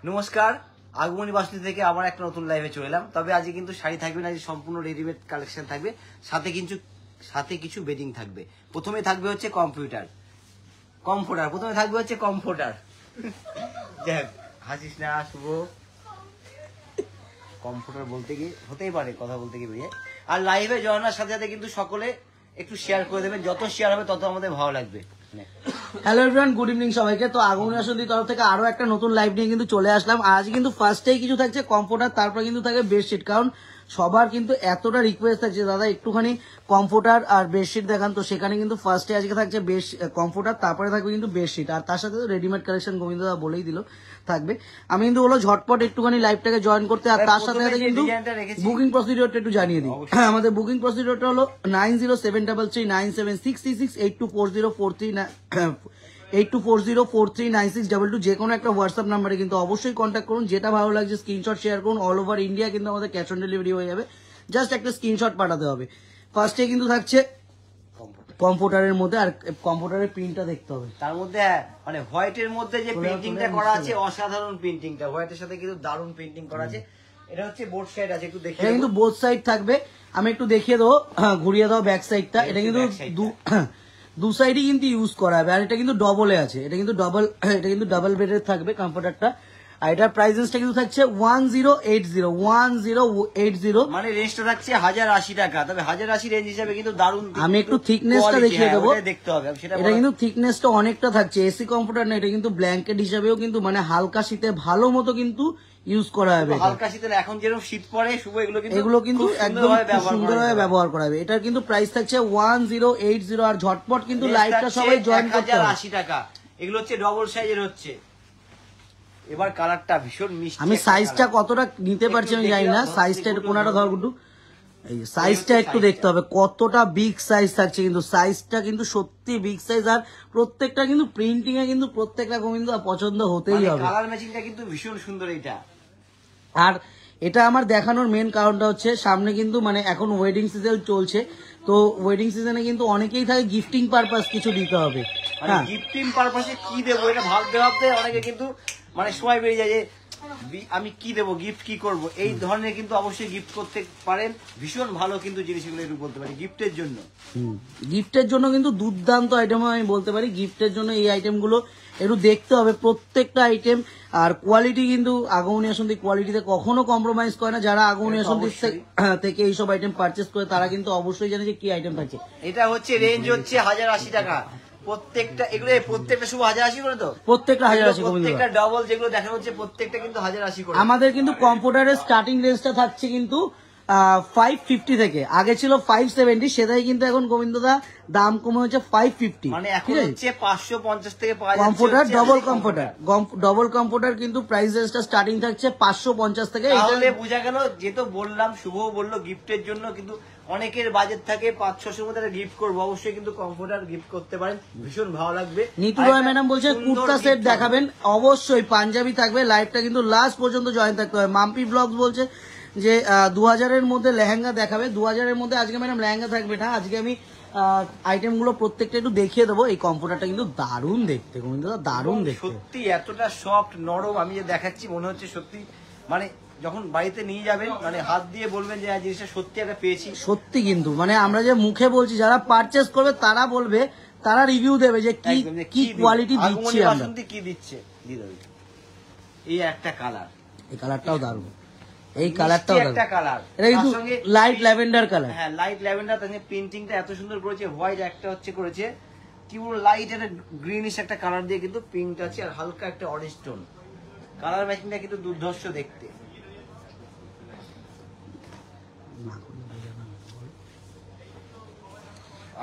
নমস্কার, আগমনী বাসন্তী থেকে আবার একটা নতুন লাইভে চলে এলাম। তবে আজকে কিন্তু শাড়ি থাকবে না, আজ সম্পূর্ণ রেডিমেড কালেকশন থাকবে, সাথে কিছু বেডিং থাকবে। প্রথমে থাকবে হচ্ছে কম্পিউটার কমফোর্টার, প্রথমে থাকবে হচ্ছে কমফোর্টার। দেখ হাসিস না শুভ, কমফোর্টার বলতে গিয়ে হতেই পারে কথা বলতে গিয়ে বেরিয়ে। আর লাইভে জয়েনার সাথে সাথে কিন্তু সকলে একটু শেয়ার করে দেবেন, যত শেয়ার হবে তত আমাদের ভালো লাগবে। হ্যালো এভরিওয়ান, গুড ইভিনিং সবাইকে। তো আগমনী বাসন্তীর তরফ থেকে আরো একটা নতুন লাইভ নিয়ে কিন্তু চলে আসলাম। আজ কিন্তু ফার্স্টেই কিছু থাকছে কমফোর্টার, তারপর কিন্তু থাকবে বেডশিট। কারণ সবার কিন্তু এতটা রিকোয়েস্ট থাকছে দাদা একটুখানি কমফোর্টার আর বেডশিট দেখান, তো সেখানে কিন্তু ফার্স্টে আজকে থাকছে কমফোর্টার, তারপরে থাকবে কিন্তু বেডশিট, আর তার সাথে রেডিমেড কালেকশন গোবিন্দদা বলেই দিল থাকবে। আমি কিন্তু হলো ঝটপট একটুখানি লাইভটাকে জয়েন করতে, আর তার সাথে সাথে কিন্তু বুকিং প্রসিডিওরটা একটু জানিয়ে দিই। আমাদের বুকিং প্রসিডিওরটা হলো 907336862404397824043962 যে কোনো একটা হোয়াটসঅ্যাপ নাম্বারে কিন্তু অবশ্যই কন্ট্যাক্ট করুন। যেটা ভালো লাগছে স্ক্রিনশট শেয়ার করুন। অল ওভার ইন্ডিয়া কিন্তু আমাদের ক্যাশ অন ডেলিভারি হয়ে যাবে, জাস্ট একটা স্ক্রিনশট পাঠাতে হবে। ফার্স্টে কিন্তু থাকছে কম্পিউটারের মধ্যে, আর কম্পিউটারের প্রিন্টটা দেখতে হবে। তার মধ্যে মানে হোয়াইটের মধ্যে যে প্রিন্টিংটা করা আছে, অসাধারণ প্রিন্টিংটা, হোয়াইটের সাথে কিন্তু দারুণ প্রিন্টিং করা আছে। এটা হচ্ছে বোথ সাইড আছে, একটু দেখে, এটা কিন্তু বোথ সাইড থাকবে। আমি একটু দেখিয়ে দেবো, ঘুরিয়ে দাও ব্যাক সাইডটা। এটা কিন্তু দু সাইডই কিন্তু ইউজ করা হবে, আর এটা কিন্তু ডবলে আছে, এটা কিন্তু ডাবল বেডের থাকবে কম্পিউটারটা। আর এটার প্রাইসেসটা কিন্তু থাকছে 1080 মানে রেঞ্জটা থাকছে 1080 টাকা। তবে 1080 রেঞ্জ হিসাবে কিন্তু দারুণ। আমি একটু থিকনেসটা দেখিয়ে দেবো, দেখতে হবে সেটা। এটা কিন্তু থিকনেসটা অনেকটা থাকছে, এসি কম্পিউটার না, এটা কিন্তু ব্ল্যাঙ্কেট হিসাবেও কিন্তু মানে হালকা শীতে ভালো মতো কিন্তু ইউজ করা হবে। হালকা শীতে এখন যেরকম শীত পড়ে শুভ, এগুলো কিন্তু একদম সুন্দরভাবে ব্যবহার করা হবে। এটার কিন্তু প্রাইস থাকছে 1080, আর ঝটপট কিন্তু লাইভটা সবাই জয়েন করতে হবে। 1080 টাকা। এগুলো হচ্ছে ডবল সাইজের হচ্ছে। এবার কালারটা ভীষণ মিষ্টি। আমি সাইজটা কতটা নিতে পারছি আমি জানি না, সাইজটা একটু কোনাটা ধর গুড্ডু, এই সাইজটা একটু দেখতে হবে কতটা বিগ সাইজ থাকছে। কিন্তু সাইজটা কিন্তু সত্যি বিগ সাইজ, আর প্রত্যেকটা কিন্তু প্রিন্টিং এ কিন্তু প্রত্যেকটা গোবিন্দ পছন্দ হতেই হবে। কালার ম্যাচিংটা কিন্তু ভীষণ সুন্দর এটা। আর এটা আমার দেখানোর মেন কারণটা হচ্ছে সামনে কিন্তু মানে এখন ওয়েডিং সিজন চলছে, তো ওয়েডিং সিজনে কিন্তু অনেকেই থাকে গিফটিং পারপাস কিছু দিতে হবে। হ্যাঁ, গিফটিং পারপাসে কি দেবো এটা ভাবতে ভাবতে অনেকে কিন্তু মানে সময় বেরিয়ে যায় যে আমি কি দেবো, গিফট কি করব, এই ধরনের কিন্তু অবশ্যই গিফট করতে পারেন। ভীষণ ভালো কিন্তু জিনিসগুলো একটু বলতে পারি গিফটের জন্য। গিফটের জন্য কিন্তু দুর্দান্ত আইটেম আমি বলতে পারি। গিফটের জন্য এই আইটেমগুলো একটু দেখতে হবে প্রত্যেকটা আইটেম। আর কোয়ালিটি কিন্তু আগমনী বাসন্তী কোয়ালিটিতে কখনো কম্প্রোমাইজ করে না। যারা আগমনী বাসন্তী থেকে এইসব আইটেম পারচেস করে তারা কিন্তু অবশ্যই জানে যে কি আইটেম থাকছে। এটা হচ্ছে রেঞ্জ হচ্ছে 1080 টাকা প্রত্যেকটা। এগুলো প্রত্যেকটা শুভ 1080 করে, তো প্রত্যেকটা 1080, প্রত্যেকটা ডবল যেগুলো দেখানো হচ্ছে প্রত্যেকটা কিন্তু 1080 করে। আমাদের কিন্তু কম্পিউটারের স্টার্টিং রেঞ্জটা থাকছে কিন্তু 550 থেকে, আগে ছিল 570, সেটাই কিন্তু এখন গোবিন্দদা দাম কমে হচ্ছে 550। মানে এখন হচ্ছে 550 থেকে পাওয়া যাচ্ছে কম্পিউটার, ডবল কম্পিউটার কিন্তু প্রাইস রেঞ্জটা স্টার্টিং থাকছে 550 থেকে। তাহলে বোঝা গেল, যেহেতু বললাম শুভ বললো গিফটের জন্য, কিন্তু অনেকের বাজেট থাকে 500-600 মধ্যে গিফট করবো, অবশ্যই কিন্তু কম্পিউটার গিফট করতে পারেন, ভীষণ ভালো লাগবে। নিতু রয় ম্যাডাম বলছে কুর্তা সেট দেখাবেন, অবশ্যই পাঞ্জাবি থাকবে। লাইভটা কিন্তু লাস্ট পর্যন্ত জয়েন থাকতে হবে। মাম্পি ব্লগস বলছে যে 2000-এর মধ্যে লেহেঙ্গা দেখাবে। 2000-এর মধ্যে আজকে ম্যাডাম লেহেঙ্গা থাকবে না, আজকে আমি আইটেম গুলো প্রত্যেকটা একটু দেখিয়ে দেবো। এই কম্পিউটারটা কিন্তু দারুণ দেখতে, দারুণ দেখতে, সত্যি এতটা সফট নরম। আমি যে দেখাচ্ছি মনে হচ্ছে সত্যি, মানে যখন বাড়িতে নিয়ে যাবেন মানে হাত দিয়ে বলবেন যে জিনিসটা সত্যি একটা পেয়েছি। সত্যি কিন্তু মানে আমরা যে মুখে বলছি, যারা পারচেস করবে তারা বলবে, তারা রিভিউ দেবে যে কি কোয়ালিটি দিচ্ছি আমরা, কি দিচ্ছে। এই একটা কালার, এই কালারটাও দারুণ, এই কালারটাও একটা কালার, এটা কিন্তু লাইট ল্যাভেন্ডার কালার। হ্যাঁ, লাইট ল্যাভেন্ডার। তার প্রিন্টিংটা এত সুন্দর করেছে, হোয়াইট একটা হচ্ছে করেছে, কি বলবো লাইট একটা গ্রিনিশ একটা কালার দিয়ে কিন্তু পিঙ্ক আছে, আর হালকা একটা অরেঞ্জ টোন। কালার ম্যাচিংটা কিন্তু দুর্ধর্ষ দেখতে।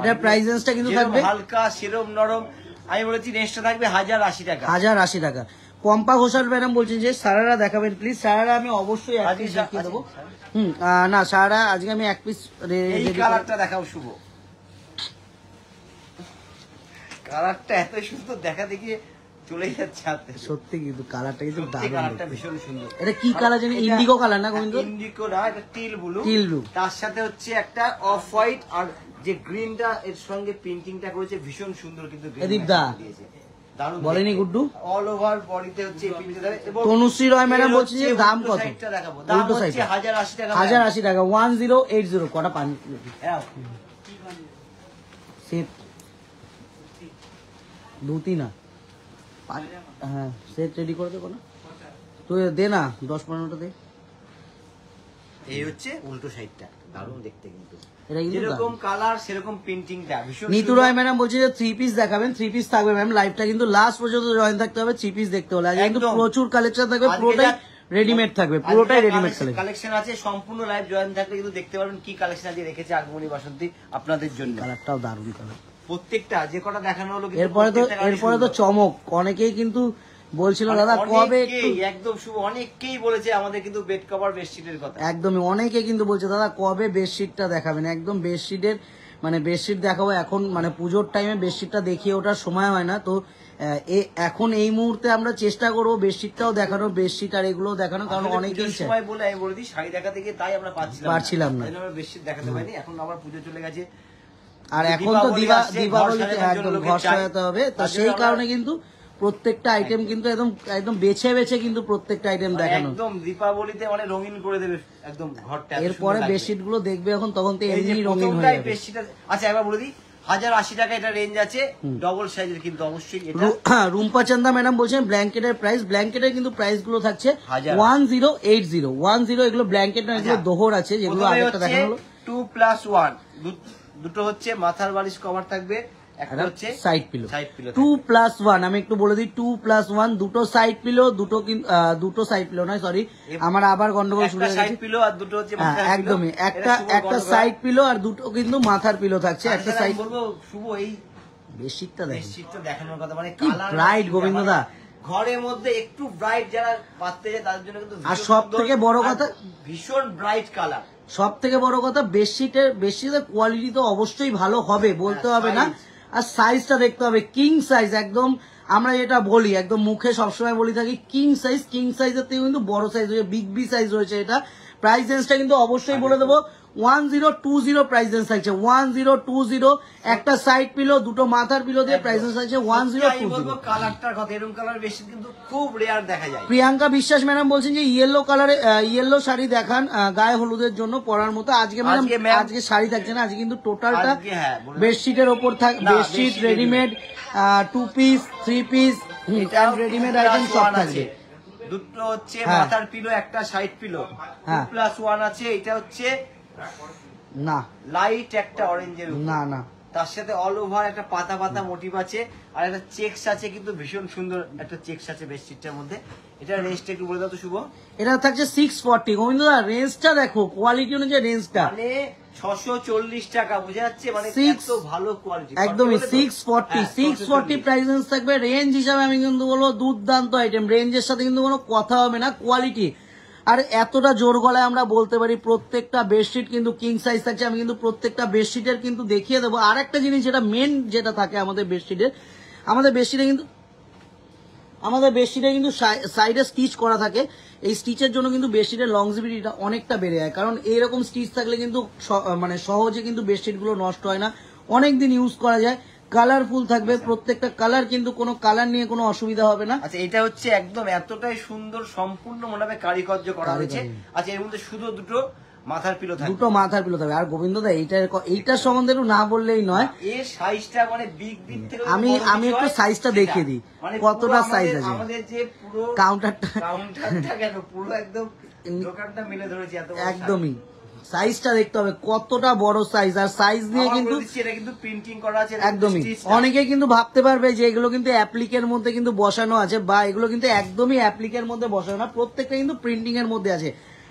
এটা প্রাইস রেঞ্জটা কিন্তু থাকবে হালকা সেরম নরম। আমি বলেছি রেঞ্জটা থাকবে 1080 টাকা। 1080 টাকা। পম্পা ঘোষাল ম্যাডাম বলছেন যে সারারা দেখাবেন প্লিজ। সারারা আমি অবশ্যই এক পিস দেখিয়ে দেবো। না সারারা আজকে আমি এক পিস। এই কালারটা দেখাও শুভ, কালারটা এত সুন্দর দেখা দেখিয়ে চলে যাচ্ছে হাতে। সত্যি কিন্তু কালারটা কিন্তু দারুণ, কালারটা ভীষণ সুন্দর। এটা কি কালার জানি, ইন্ডিগো কালার না গোবিন্দ? ইন্ডিগো না, এটা টিল ব্লু। তার সাথে হচ্ছে একটা অফ হোয়াইট, আর যে গ্রিনটা এর সঙ্গে প্রিন্টিংটা করেছে ভীষণ সুন্দর কিন্তু এদিকদা। দারুণ বলেনি গুড্ডু? অল ওভার বডিতে হচ্ছে এই প্রিন্টে দেবে। এবং তনুশ্রী রয় ম্যাডাম বলছে যে দাম উল্টো কত? সাইডটা দেখাবো, দাম উল্টো হচ্ছে সাইডটা 1080 টাকা। 1080 টাকা 1080 কটা পানি হ্যাঁ, সেট দুটি না হ্যাঁ সেট রেডি করে দেবো না তুই দে না 10-15টা দে। এই হচ্ছে উল্টো সাইডটা, দারুণ দেখতে কিন্তু। এটা কিন্তু যেরকম কালার সেরকম প্রিন্টিংটা ভীষণ নিতু সুন্দর। রায় ম্যাডাম বলছে যে 3 পিস দেখাবেন, 3 পিস থাকবে ম্যাম। লাইভটা কিন্তু লাস্ট পর্যন্ত জয়েন থাকতে হবে, 3 পিস দেখতে হলে। আজকে কিন্তু একদম। প্রচুর কালেকশন থাকবে, আজকে পুরোটাই যা- রেডিমেড থাকবে, পুরোটাই আজকে রেডিমেড কালেকশন। কালেকশন আছে, সম্পূর্ণ লাইভ জয়েন থাকলে কিন্তু দেখতে পারবেন কি কালেকশন আজকে রেখেছে আগমনী বাসন্তী আপনাদের জন্য। কালারটাও দারুণ কালার। প্রত্যেকটা যে কটা দেখানো হলো কিন্তু এরপরে তো প্রত্যেকটা এরপরে তো সুন্দর। চমক, অনেকেই কিন্তু বলছিল দাদা কবে একটু অনেকেই, একদম শুভ অনেকেই বলেছে আমাদের কিন্তু বেড কভার বেডশিটের কথা। একদমই অনেকে কিন্তু বলছে দাদা কবে বেডশিটটা দেখাবেন। একদম বেডশিটের মানে বেডশিট দেখাবো এখন, মানে পুজোর টাইমে বেডশিটটা দেখিয়ে ওঠার সময় হয় না। তো এখন এই মুহূর্তে আমরা চেষ্টা করবো বেডশিটটাও দেখানো, বেডশিট আর এগুলো দেখানো, কারণ আসলে অনেকেই পুজোর চায়। সময় বলে আমি বলে দিই শাড়ি দেখাতে গিয়ে তাই আমরা পারছিলাম না। তাই জন্য আমরা বেডশিট দেখাতে পারিনি। এখন আবার পুজো চলে গেছে, আর এখন তো দীপাবলি আসছে, ঘর দীপাবলিতে সাজানোর জন্য একদম লোকের ঘর চাই। সাজাতে হবে, তো তার জন্য সেই আমরা- কারণে কিন্তু প্রত্যেকটা আইটেম কিন্তু একদম একদম বেছে বেছে কিন্তু প্রত্যেকটা আইটেম মানে দেখানো। একদম দীপাবলিতে মানে রঙিন করে দেবে একদম ঘরটা, এত এরপরে সুন্দর লাগবে। বেডশিট গুলো দেখবে এখন, তখন তো এই যে এমনি রঙিন হয়ে প্রথমটাই যাবে। বেডশিটটা, আচ্ছা একবার বলে দিই 1080 টাকা এটা রেঞ্জ আছে, ডবল সাইজের কিন্তু অবশ্যই এটা। রুম্পা চান্দা ম্যাডাম বলছেন ব্ল্যাঙ্কেটের প্রাইস, ব্ল্যাঙ্কেটের কিন্তু প্রাইস গুলো থাকছে 1000 1080 এগুলো ব্ল্যাঙ্কেট না, এগুলো আচ্ছা। দোহর আছে, যেগুলো প্রথমে আরেকটা দেখানো হলো। 2+1 দুটো হচ্ছে মাথার বালিশ কভার থাকবে, একটা হচ্ছে সাইড পিলো সাইড পিলো। 2+1, আমি একটু বলে দিই 2+1, দুটো সাইড পিলো, দুটো সাইড পিলো নয়, সরি আমার আবার গন্ডগোল শুরু একটা হয়ে সাইড গেছে। পিলো আর দুটো হচ্ছে হ্যাঁ মাথার পিলো। একদমই, এটা একটা শুভ একটা গণনা। সাইড পিলো আর দুটো কিন্তু মাথার পিলো থাকছে, একটা তাছাড়া সাইড। আমি বলবো শুভ এই বেশিকটা দেখেন বেডশিটটা দেখানোর কথা, মানে কি কালার bright গোবিন্দদা। ঘরের মধ্যে একটু ব্রাইট যারা পাততে যায় তাদের জন্য কিন্তু আর ভীষণ সব সুন্দর, থেকে বড় আর কথা, ভীষণ ব্রাইট কালার। সব থেকে বড় কথা বেডশিটের কোয়ালিটি তো অবশ্যই ভালো হবে, বলতে হবে না। আর সাইজটা দেখতে হবে কিং সাইজ, একদম আমরা যেটা বলি একদম মুখে সবসময় বলি থাকি কিং সাইজ। কিং সাইজের থেকে কিন্তু বড় সাইজ রয়েছে, বিগ বি সাইজ রয়েছে। এটা প্রাইস রেঞ্জটা কিন্তু অবশ্যই বলে দেবো, 1020 প্রাইস রেঞ্জ থাকছে, 1020। একটা সাইড পিলো, দুটো মাথার পিলো দিয়ে প্রাইস রেঞ্জ থাকছে আমি 1020। বলবো কালারটার কথা, এরকম কালার বেশি কিন্তু খুব রেয়ার দেখা যায়। প্রিয়াঙ্কা বিশ্বাস ম্যাডাম বলছেন যে ইয়েলো কালারে ইয়েলো শাড়ি দেখান, গায়ে হলুদের জন্য পরার মতো। আজকে ম্যাডাম আজকে ma'am- আজকে শাড়ি থাকছে না, আজকে কিন্তু টোটালটা আজকে হ্যাঁ, বলে দাও। বেডশিটের ওপর থাক, না, bedsheet bedsheet readymade 2 piece 3 piece এটাও রেডিমেড 2+1 আইটেম সব আছে। থাকবে। দুটো হচ্ছে হ্যাঁ। মাথার পিলো, একটা সাইড পিলো। হ্যাঁ। 2+1 আছে, এটা হচ্ছে না লাইট একটা অরেঞ্জের উপর। না না তার সাথে অল ওভার একটা পাতা পাতা মোটিভ আছে, আর একটা চেকস আছে, কিন্তু ভীষণ সুন্দর একটা চেকস আছে বেডশিটটার মধ্যে। এটা রেঞ্জটা একটু বলে দাও তো শুভ। এটা থাকছে 640। গোবিন্দদা রেঞ্জটা দেখো, কোয়ালিটি অনুযায়ী রেঞ্জটা মানে 640 টাকা, বুঝা যাচ্ছে মানে Six- এত ভালো কোয়ালিটি। একদমই 640 প্রাইস রেঞ্জ থাকবে। রেঞ্জ হিসাবে আমি কিন্তু বলবো দুর্দান্ত আইটেম, রেঞ্জের সাথে কিন্তু কোনো কথা হবে না, কোয়ালিটি। আর এতটা জোর গলায় আমরা বলতে পারি প্রত্যেকটা বেডশিট কিন্তু কিং সাইজ থাকছে। আমি কিন্তু প্রত্যেকটা বেডশিটের কিন্তু দেখিয়ে দেবো। আর একটা জিনিস যেটা মেন যেটা থাকে আমাদের বেডশিটে কিন্তু সাইডে স্টিচ করা থাকে। এই স্টিচের জন্য কিন্তু বেডশিটের লংজিভিটিটা অনেকটা বেড়ে যায়, কারণ এইরকম স্টিচ থাকলে কিন্তু মানে সহজে কিন্তু বেডশিট গুলো নষ্ট হয় না, অনেকদিন ইউজ করা যায়। কালারফুল থাকবে প্রত্যেকটা কালার, কিন্তু কোনো কালার নিয়ে কোনো অসুবিধা হবে না। আচ্ছা, এটা হচ্ছে একদম এতটাই সুন্দর, সম্পূর্ণ মনে হবে কারিকার্য করা হয়েছে। আচ্ছা, এর মধ্যে শুধু দুটো মাথার পিলো থাকবে, দুটো মাথার পিলো থাকবে। আর গোবিন্দদা এইটার সম্বন্ধে একটু না বললেই নয়। এর সাইজটা মানে বিগ বিগ থেকে আমি একটু সাইজটা দেখিয়ে দিই, কতটা সাইজ আছে। আমাদের যে পুরো কাউন্টারটা কেন পুরো একদম দোকানটা মিলে ধরেছি, এত বড় size। একদমই সাইজটা দেখতে হবে কতটা বড় সাইজ, আর সাইজ নিয়ে আবার কিন্তু বলে দিচ্ছি, এটা কিন্তু প্রিন্টিং করা আছে, একদমই অনেকে কিন্তু ভাবতে পারবে যে এগুলো কিন্তু অ্যাপ্লিকের মধ্যে কিন্তু বসানো আছে, বা এগুলো কিন্তু একদমই অ্যাপ্লিকের মধ্যে বসানো না, প্রত্যেকটা কিন্তু প্রিন্টিং এর মধ্যে আছে।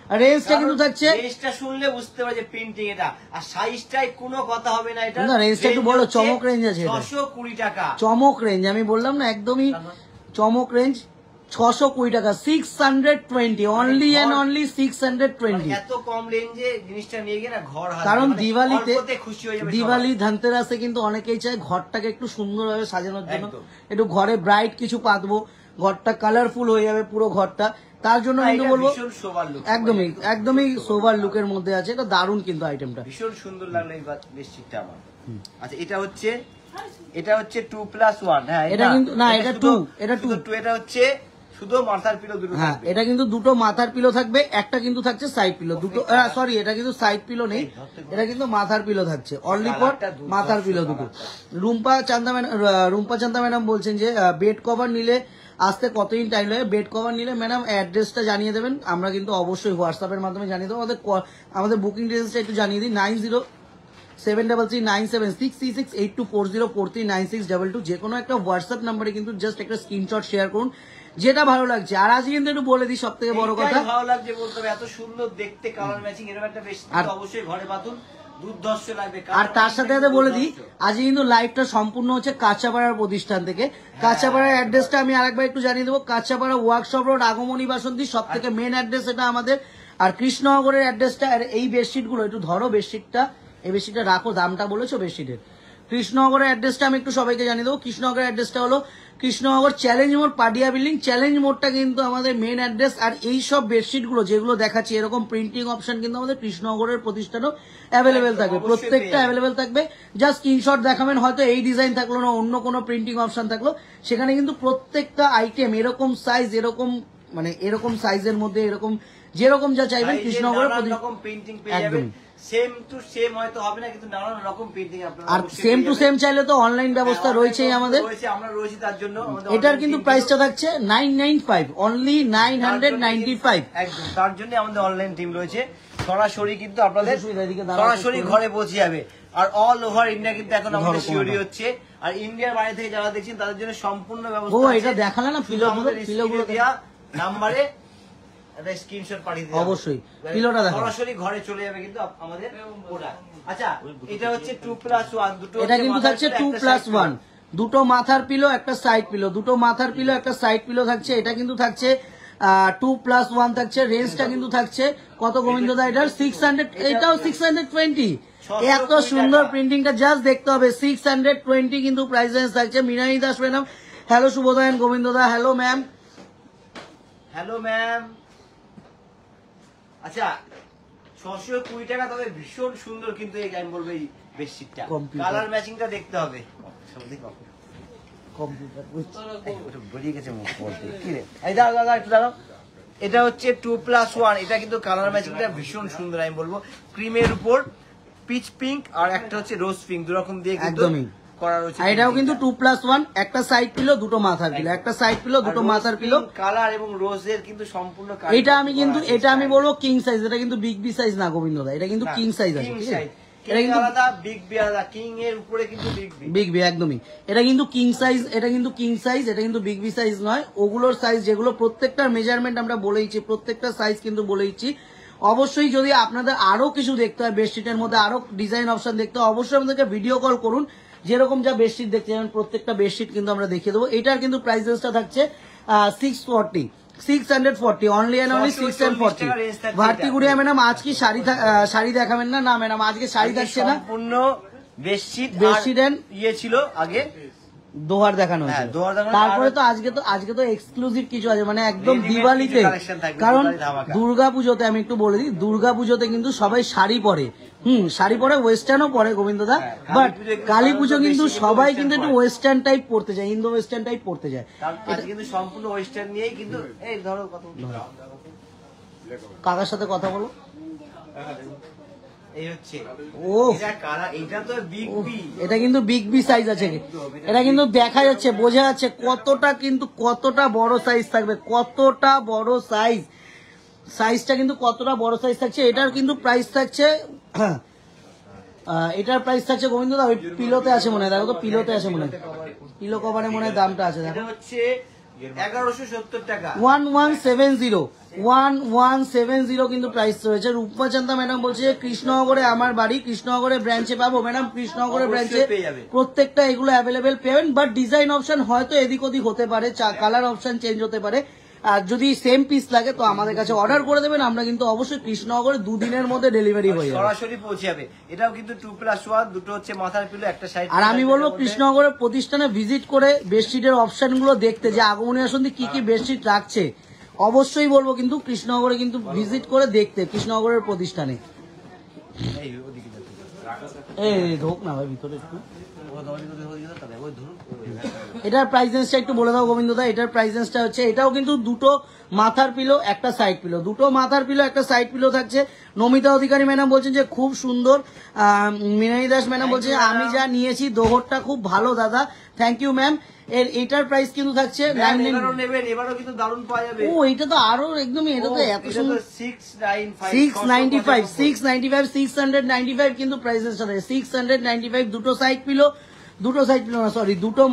আর রেঞ্জটা কিন্তু থাকছে, রেঞ্জটা শুনলে বুঝতে পারবে প্রিন্টিং এটা, আর সাইজটাই কোনো কথা হবে না। এটা না, রেঞ্জটা একটু বলো, চমক রেঞ্জ আছে এটা। 620 টাকা চমক রেঞ্জ, আমি বললাম না একদমই চমক রেঞ্জ, 620 টাকা, 620, অনলি এন্ড অনলি 620। এত কম রেঞ্জে জিনিসটা নিয়ে গিয়ে না ঘর হাতে, কারণ মানে দিওয়ালিতে অল্পতে খুশি হয়ে যাবে দিওয়ালি ধনতেরাসে কিন্তু অনেকেই চায় ঘরটাকে একটু সুন্দরভাবে সাজানোর জন্য, একদম। একটু ঘরে ব্রাইট কিছু পাতবো, ঘরটা কালারফুল হয়ে যাবে পুরো ঘরটা, তার জন্য সবাই। কিন্তু এটা বলবো ভীষণ সোবার লুক, একদমই সোভার লুকের মধ্যে আছে। এটা দারুণ কিন্তু আইটেমটা। ভীষণ সুন্দর লাগলো এই বেডশিটটা আমার। আচ্ছা, এটা হচ্ছে এটা হচ্ছে 2+1। হ্যাঁ এটা কিন্তু না, এটা 2, এটা 2। এটা হচ্ছে শুধু মাথার পিলো দুটো হ্যাঁ, থাকবে। এটা কিন্তু দুটো মাথার পিলো থাকবে, একটা কিন্তু থাকছে সাইড পিলো। দুটো সরি, এটা কিন্তু সাইড পিলো নেই, এটা কিন্তু মাথার পিলো থাকছে, অনলি ফর মাথার পিলো দুটো। রুম্পা চান্দা ম্যাডাম বলছেন যে বেড কভার নিলে আসতে কতদিন টাইম লাগে? বেড কভার নিলে ম্যাডাম অ্যাড্রেসটা জানিয়ে দেবেন, আমরা কিন্তু অবশ্যই হোয়াটসঅ্যাপের মাধ্যমে জানিয়ে দেবো। আমাদের বুকিং ডিটেলসটা একটু জানিয়ে দিই, 907339768240439622, যে কোনো একটা হোয়াটসঅ্যাপ নাম্বারে কিন্তু জাস্ট একটা স্ক্রিনশট শেয়ার করুন যেটা ভালো লাগছে। আর আজ কিন্তু একটু বলে দিই সব থেকে বড় কথা, এইটাই ভালো লাগছে বলতে হবে, এত সুন্দর দেখতে কালার ম্যাচিং এরকম একটা বেশ অবশ্যই ঘরে পাতুন, দুর্ধর্ষ লাগবে। আর তার সাথে সাথে বলে দিই আজ কিন্তু লাইভটা সম্পূর্ণ হচ্ছে কাঁচাপাড়ার প্রতিষ্ঠান থেকে। কাঁচাপাড়ার অ্যাড্রেসটা আমি আরেকবার একটু জানিয়ে দেবো, কাঁচাপাড়া ওয়ার্কশপ রোড, আগমনী বাসন্তী, সব থেকে মেন অ্যাড্রেস এটা আমাদের। আর কৃষ্ণনগরের অ্যাড্রেসটা, আর এই বেডশিট গুলো একটু ধরো, বেডশিটটা এই বেডশিটটা রাখো, দামটা বলেছো বেডশিটের। কৃষ্ণনগরের অ্যাড্রেসটা আমি একটু সবাইকে জানিয়ে দেবো, কৃষ্ণনগরের অ্যাড্রেসটা হলো কৃষ্ণনগর চ্যালেঞ্জ মোড়, পাডিয়া বিল্ডিং। চ্যালেঞ্জ মোড়টা কিন্তু আমাদের মেন অ্যাড্রেস। আর এই সব বেডশিট গুলো যেগুলো দেখাচ্ছি এরকম প্রিন্টিং অপশন কিন্তু আমাদের কৃষ্ণনগরের প্রতিষ্ঠানও অ্যাভেলেবেল থাকবে, প্রত্যেকটা অ্যাভেলেবেল থাকবে। জাস্ট স্ক্রিনশট দেখাবেন, হয়তো এই ডিজাইন থাকলো না, অন্য কোনো প্রিন্টিং অপশন থাকলো, সেখানে কিন্তু প্রত্যেকটা আইটেম এরকম সাইজ, এরকম মানে এরকম সাইজের মধ্যে এরকম যেরকম যা চাইবেন কৃষ্ণনগরের প্রিন্টিং পেয়ে যাবেন। সেম টু সেম হয়তো হবে না, কিন্তু নানান রকম প্রিন্টিং আপনারা, আর সেম টু সেম চাইলে তো অনলাইন ব্যবস্থা রয়েছেই আমাদের, আমরা রয়েছি তার জন্য। এটার কিন্তু প্রাইসটা থাকছে 995, অনলি 995। একদম, তার জন্য আমাদের অনলাইন টিম রয়েছে, সরাসরি কিন্তু আপনাদের সরাসরি ঘরে পৌঁছে যাবে। আর অল ওভার ইন্ডিয়া কিন্তু এখন আমাদের শিওরি হচ্ছে। আর ইন্ডিয়ার বাইরে থেকে যারা দেখছেন তাদের জন্য সম্পূর্ণ ব্যবস্থা ও আছে। এটা দেখালে না পিলোগুলো দেয়া নাম্বারে একটা স্ক্রিনশট পাঠিয়ে দিন, অবশ্যই পিলোটা দেখো, সরাসরি ঘরে চলে যাবে কিন্তু আমাদের প্রোডাক্ট। আচ্ছা, এটা হচ্ছে 2+1, দুটো এটা কিন্তু থাকছে 2+1, দুটো মাথার পিলো একটা সাইড পিলো, দুটো মাথার পিলো একটা সাইড পিলো থাকছে। এটা কিন্তু থাকছে 2+1 থাকছে। রেঞ্জটা কিন্তু থাকছে কত গোবিন্দ দা? এটার 600, এটাও 620। এত সুন্দর প্রিন্টিংটা জাস্ট দেখতে হবে, 620 কিন্তু প্রাইস রেঞ্জ থাকছে। মিনাই দাস ম্যাডাম হ্যালো, শুভোদয়ন গোবিন্দ দা হ্যালো ম্যাম। Hello ma'am. আচ্ছা, 620 টাকা, তবে ভীষণ সুন্দর কিন্তু এই আমি বলবো এই বেডশিটটা, কালার ম্যাচিংটা দেখতে হবে। এটা হচ্ছে 2+1, এটা কিন্তু কালার ম্যাচিংটা ভীষণ সুন্দর আমি বলবো, ক্রিমের উপর পিচ পিঙ্ক আর একটা হচ্ছে রোজ পিঙ্ক, দুরকম দিয়ে কিন্তু করা রয়েছে। এটাও কিন্তু 2+1, একটা সাইড পিলো দুটো মাথার পিলো, একটা সাইড পিলো দুটো মাথার পিলো, কালার এবং রোজের কিন্তু সম্পূর্ণ। এটা আমি কিন্তু এটা আমি বলবো কিং সাইজ, এটা কিন্তু বিগ বি সাইজ না গোবিন্দ দা, এটা কিন্তু কিং সাইজ আছে, ঠিক আছে? এটা কিন্তু আলাদা, বিগ বি আলাদা, কিং এর উপরে কিন্তু বিগ বি একদমই, এটা কিন্তু কিং সাইজ, এটা কিন্তু কিং সাইজ, এটা কিন্তু বিগ বি সাইজ নয়। ওগুলোর সাইজ যেগুলো প্রত্যেকটার মেজারমেন্ট আমরা বলেইছি, প্রত্যেকটা সাইজ কিন্তু বলেইছি। অবশ্যই যদি আপনাদের আরো কিছু দেখতে হয়, বেডশিটের মধ্যে আরো ডিজাইন অপশন দেখতে হয়, অবশ্যই আমাদেরকে ভিডিও কল করুন। যেরকম যা বেডশিট দেখতে যাবেন প্রত্যেকটা বেডশিট কিন্তু আমরা দেখিয়ে দেবো। এটার কিন্তু প্রাইস রেঞ্জটা থাকছে 640, অনলি এন্ড অনলি 640। ভার্টিগুড়িয়া ম্যাডাম আজ কি শাড়ি দেখাবেন না? না ম্যাডাম, আজকে শাড়ি থাকছে না, সম্পূর্ণ বেডশিট এন্ড ইয়ে ছিল আগে, দোহার দেখানো হয়েছে। তারপরে তো আজকে তো এক্সক্লুসিভ কিছু আছে, মানে একদম দিওয়ালিতে। কারণ দুর্গাপুজোতে আমি একটু বলে দিই, দুর্গাপুজোতে কিন্তু সবাই শাড়ি পরে, শাড়ি পরে, ওয়েস্টার্নও পরে গোবিন্দ দা, বাট কালী পুজো কিন্তু সবাই কিন্তু একটু ওয়েস্টার্ন টাইপ পড়তে যায়, ইন্দো ওয়েস্টার্ন টাইপ পড়তে যায়। এটা কিন্তু সম্পূর্ণ ওয়েস্টার্ন নিয়েই কিন্তু। এই ধরো কত, কাকার সাথে কথা বলো। এটা কিন্তু বিগ বি সাইজ আছে, এটা কিন্তু দেখা যাচ্ছে, বোঝা যাচ্ছে কতটা বড় সাইজ থাকবে, কতটা বড় সাইজ, সাইজটা কিন্তু কতটা বড় সাইজ থাকছে। এটার কিন্তু প্রাইস থাকছে এটার প্রাইস থাকছে গোবিন্দ দা, ওই পিলোতে আছে মনে হয়, দেখো তো পিলোতে আছে মনে হয়, পিলো কভারে মনে হয় দামটা আছে, দেখো 1170 টাকা, 1170 কিন্তু প্রাইস রয়েছে। রূপমাচান্দা ম্যাডাম বলছে কৃষ্ণনগরে আমার বাড়ি, কৃষ্ণনগরে ব্রাঞ্চে পাবো? ম্যাডাম কৃষ্ণনগরের ব্রাঞ্চে প্রত্যেকটা এগুলো অ্যাভেলেবেল পেবেন, বাট ডিজাইন অপশন হয়তো এদিক ওদিক হতে পারে, কালার অপশন চেঞ্জ হতে পারে। আর যদি সেম পিস লাগে তো আমাদের কাছে অর্ডার করে দেবেন, আমরা কিন্তু অবশ্যই কৃষ্ণনগরে 2 দিনের মধ্যে ডেলিভারি হয়ে যাবে, সরাসরি পৌঁছে যাবে। এটাও কিন্তু 2+1, দুটো হচ্ছে মাথার পিলো একটা সাইড। আর আমি বলবো কৃষ্ণনগরের প্রতিষ্ঠানে ভিজিট করে বেডশিটের অপশন গুলো দেখতে, যে আগমনী আসন্তি কি কি বেডশিট রাখছে, অবশ্যই বলবো কিন্তু কৃষ্ণনগরে কিন্তু ভিজিট করে দেখতে, কৃষ্ণনগরের প্রতিষ্ঠানে। এই ঢোক না ভাই ভিতরে একটু, এটার প্রাইস রেঞ্জটা একটু বলে দাও গোবিন্দ দা। এটার প্রাইস রেঞ্জটা হচ্ছে, এটাও কিন্তু দুটো মাথার পিলো একটা সাইড পিলো, দুটো মাথার পিলো একটা সাইড পিলো থাকছে। নমিতা অধিকারী ম্যাডাম বলছেন যে খুব সুন্দর। মিনালি দাস ম্যাডাম বলছে আমি যা নিয়েছি দোহরটা খুব ভালো দাদা, থ্যাংক ইউ ম্যাম। এটার প্রাইস কিন্তু থাকছে এবারও কিন্তু দারুণ পাওয়া যাবে। ও এটা তো আরো একদমই, এটা তো এত সুন্দর। 695 695 কিন্তু প্রাইসের সাথে 695 দুটো সাইড পিলো, দুটো সাইড পিলো না সরি, দুটো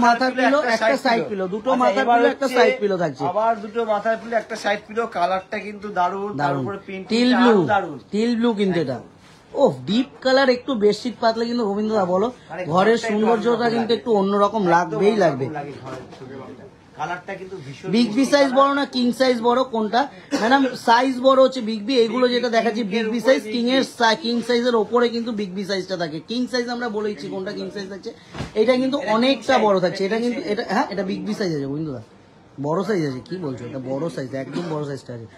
মাথার পিলো একটা সাইড পিলো, দুটো মাথার পিলো একটা সাইড পিলো থাকছে। আবার দুটো মাথার পিলো একটা সাইড পিলো, কালারটা কিন্তু দারুণ, তারপরে প্রিন্ট টিল ব্লু কিন্তু এটা। ও ডিপ কালার, একটু বেডশিট পাতলে কিন্তু গোবিন্দদা বলো ঘরের সৌন্দর্যটা কিন্তু একটু অন্যরকম লাগবেই লাগবে। কালারটা কিন্তু ভীষণ। বিগ বি সাইজ বড় না কিং সাইজ বড় কোনটা ম্যাডাম? সাইজ বড় হচ্ছে বিগ বি, এগুলো যেটা দেখাচ্ছি বিগ বি সাইজ। কিং সাইজের ওপরে কিন্তু বিগ বি সাইজটা থাকে। কিং সাইজ আমরা বলেছি কোনটা কিং সাইজ থাকছে, এটা কিন্তু অনেকটা বড় থাকছে। এটা কিন্তু এটা হ্যাঁ এটা বিগ বি সাইজ আছে গোবিন্দদা, বড় সাইজ আছে। কি বলছো, এটা বড় সাইজ, একদম বড় সাইজটা আছে।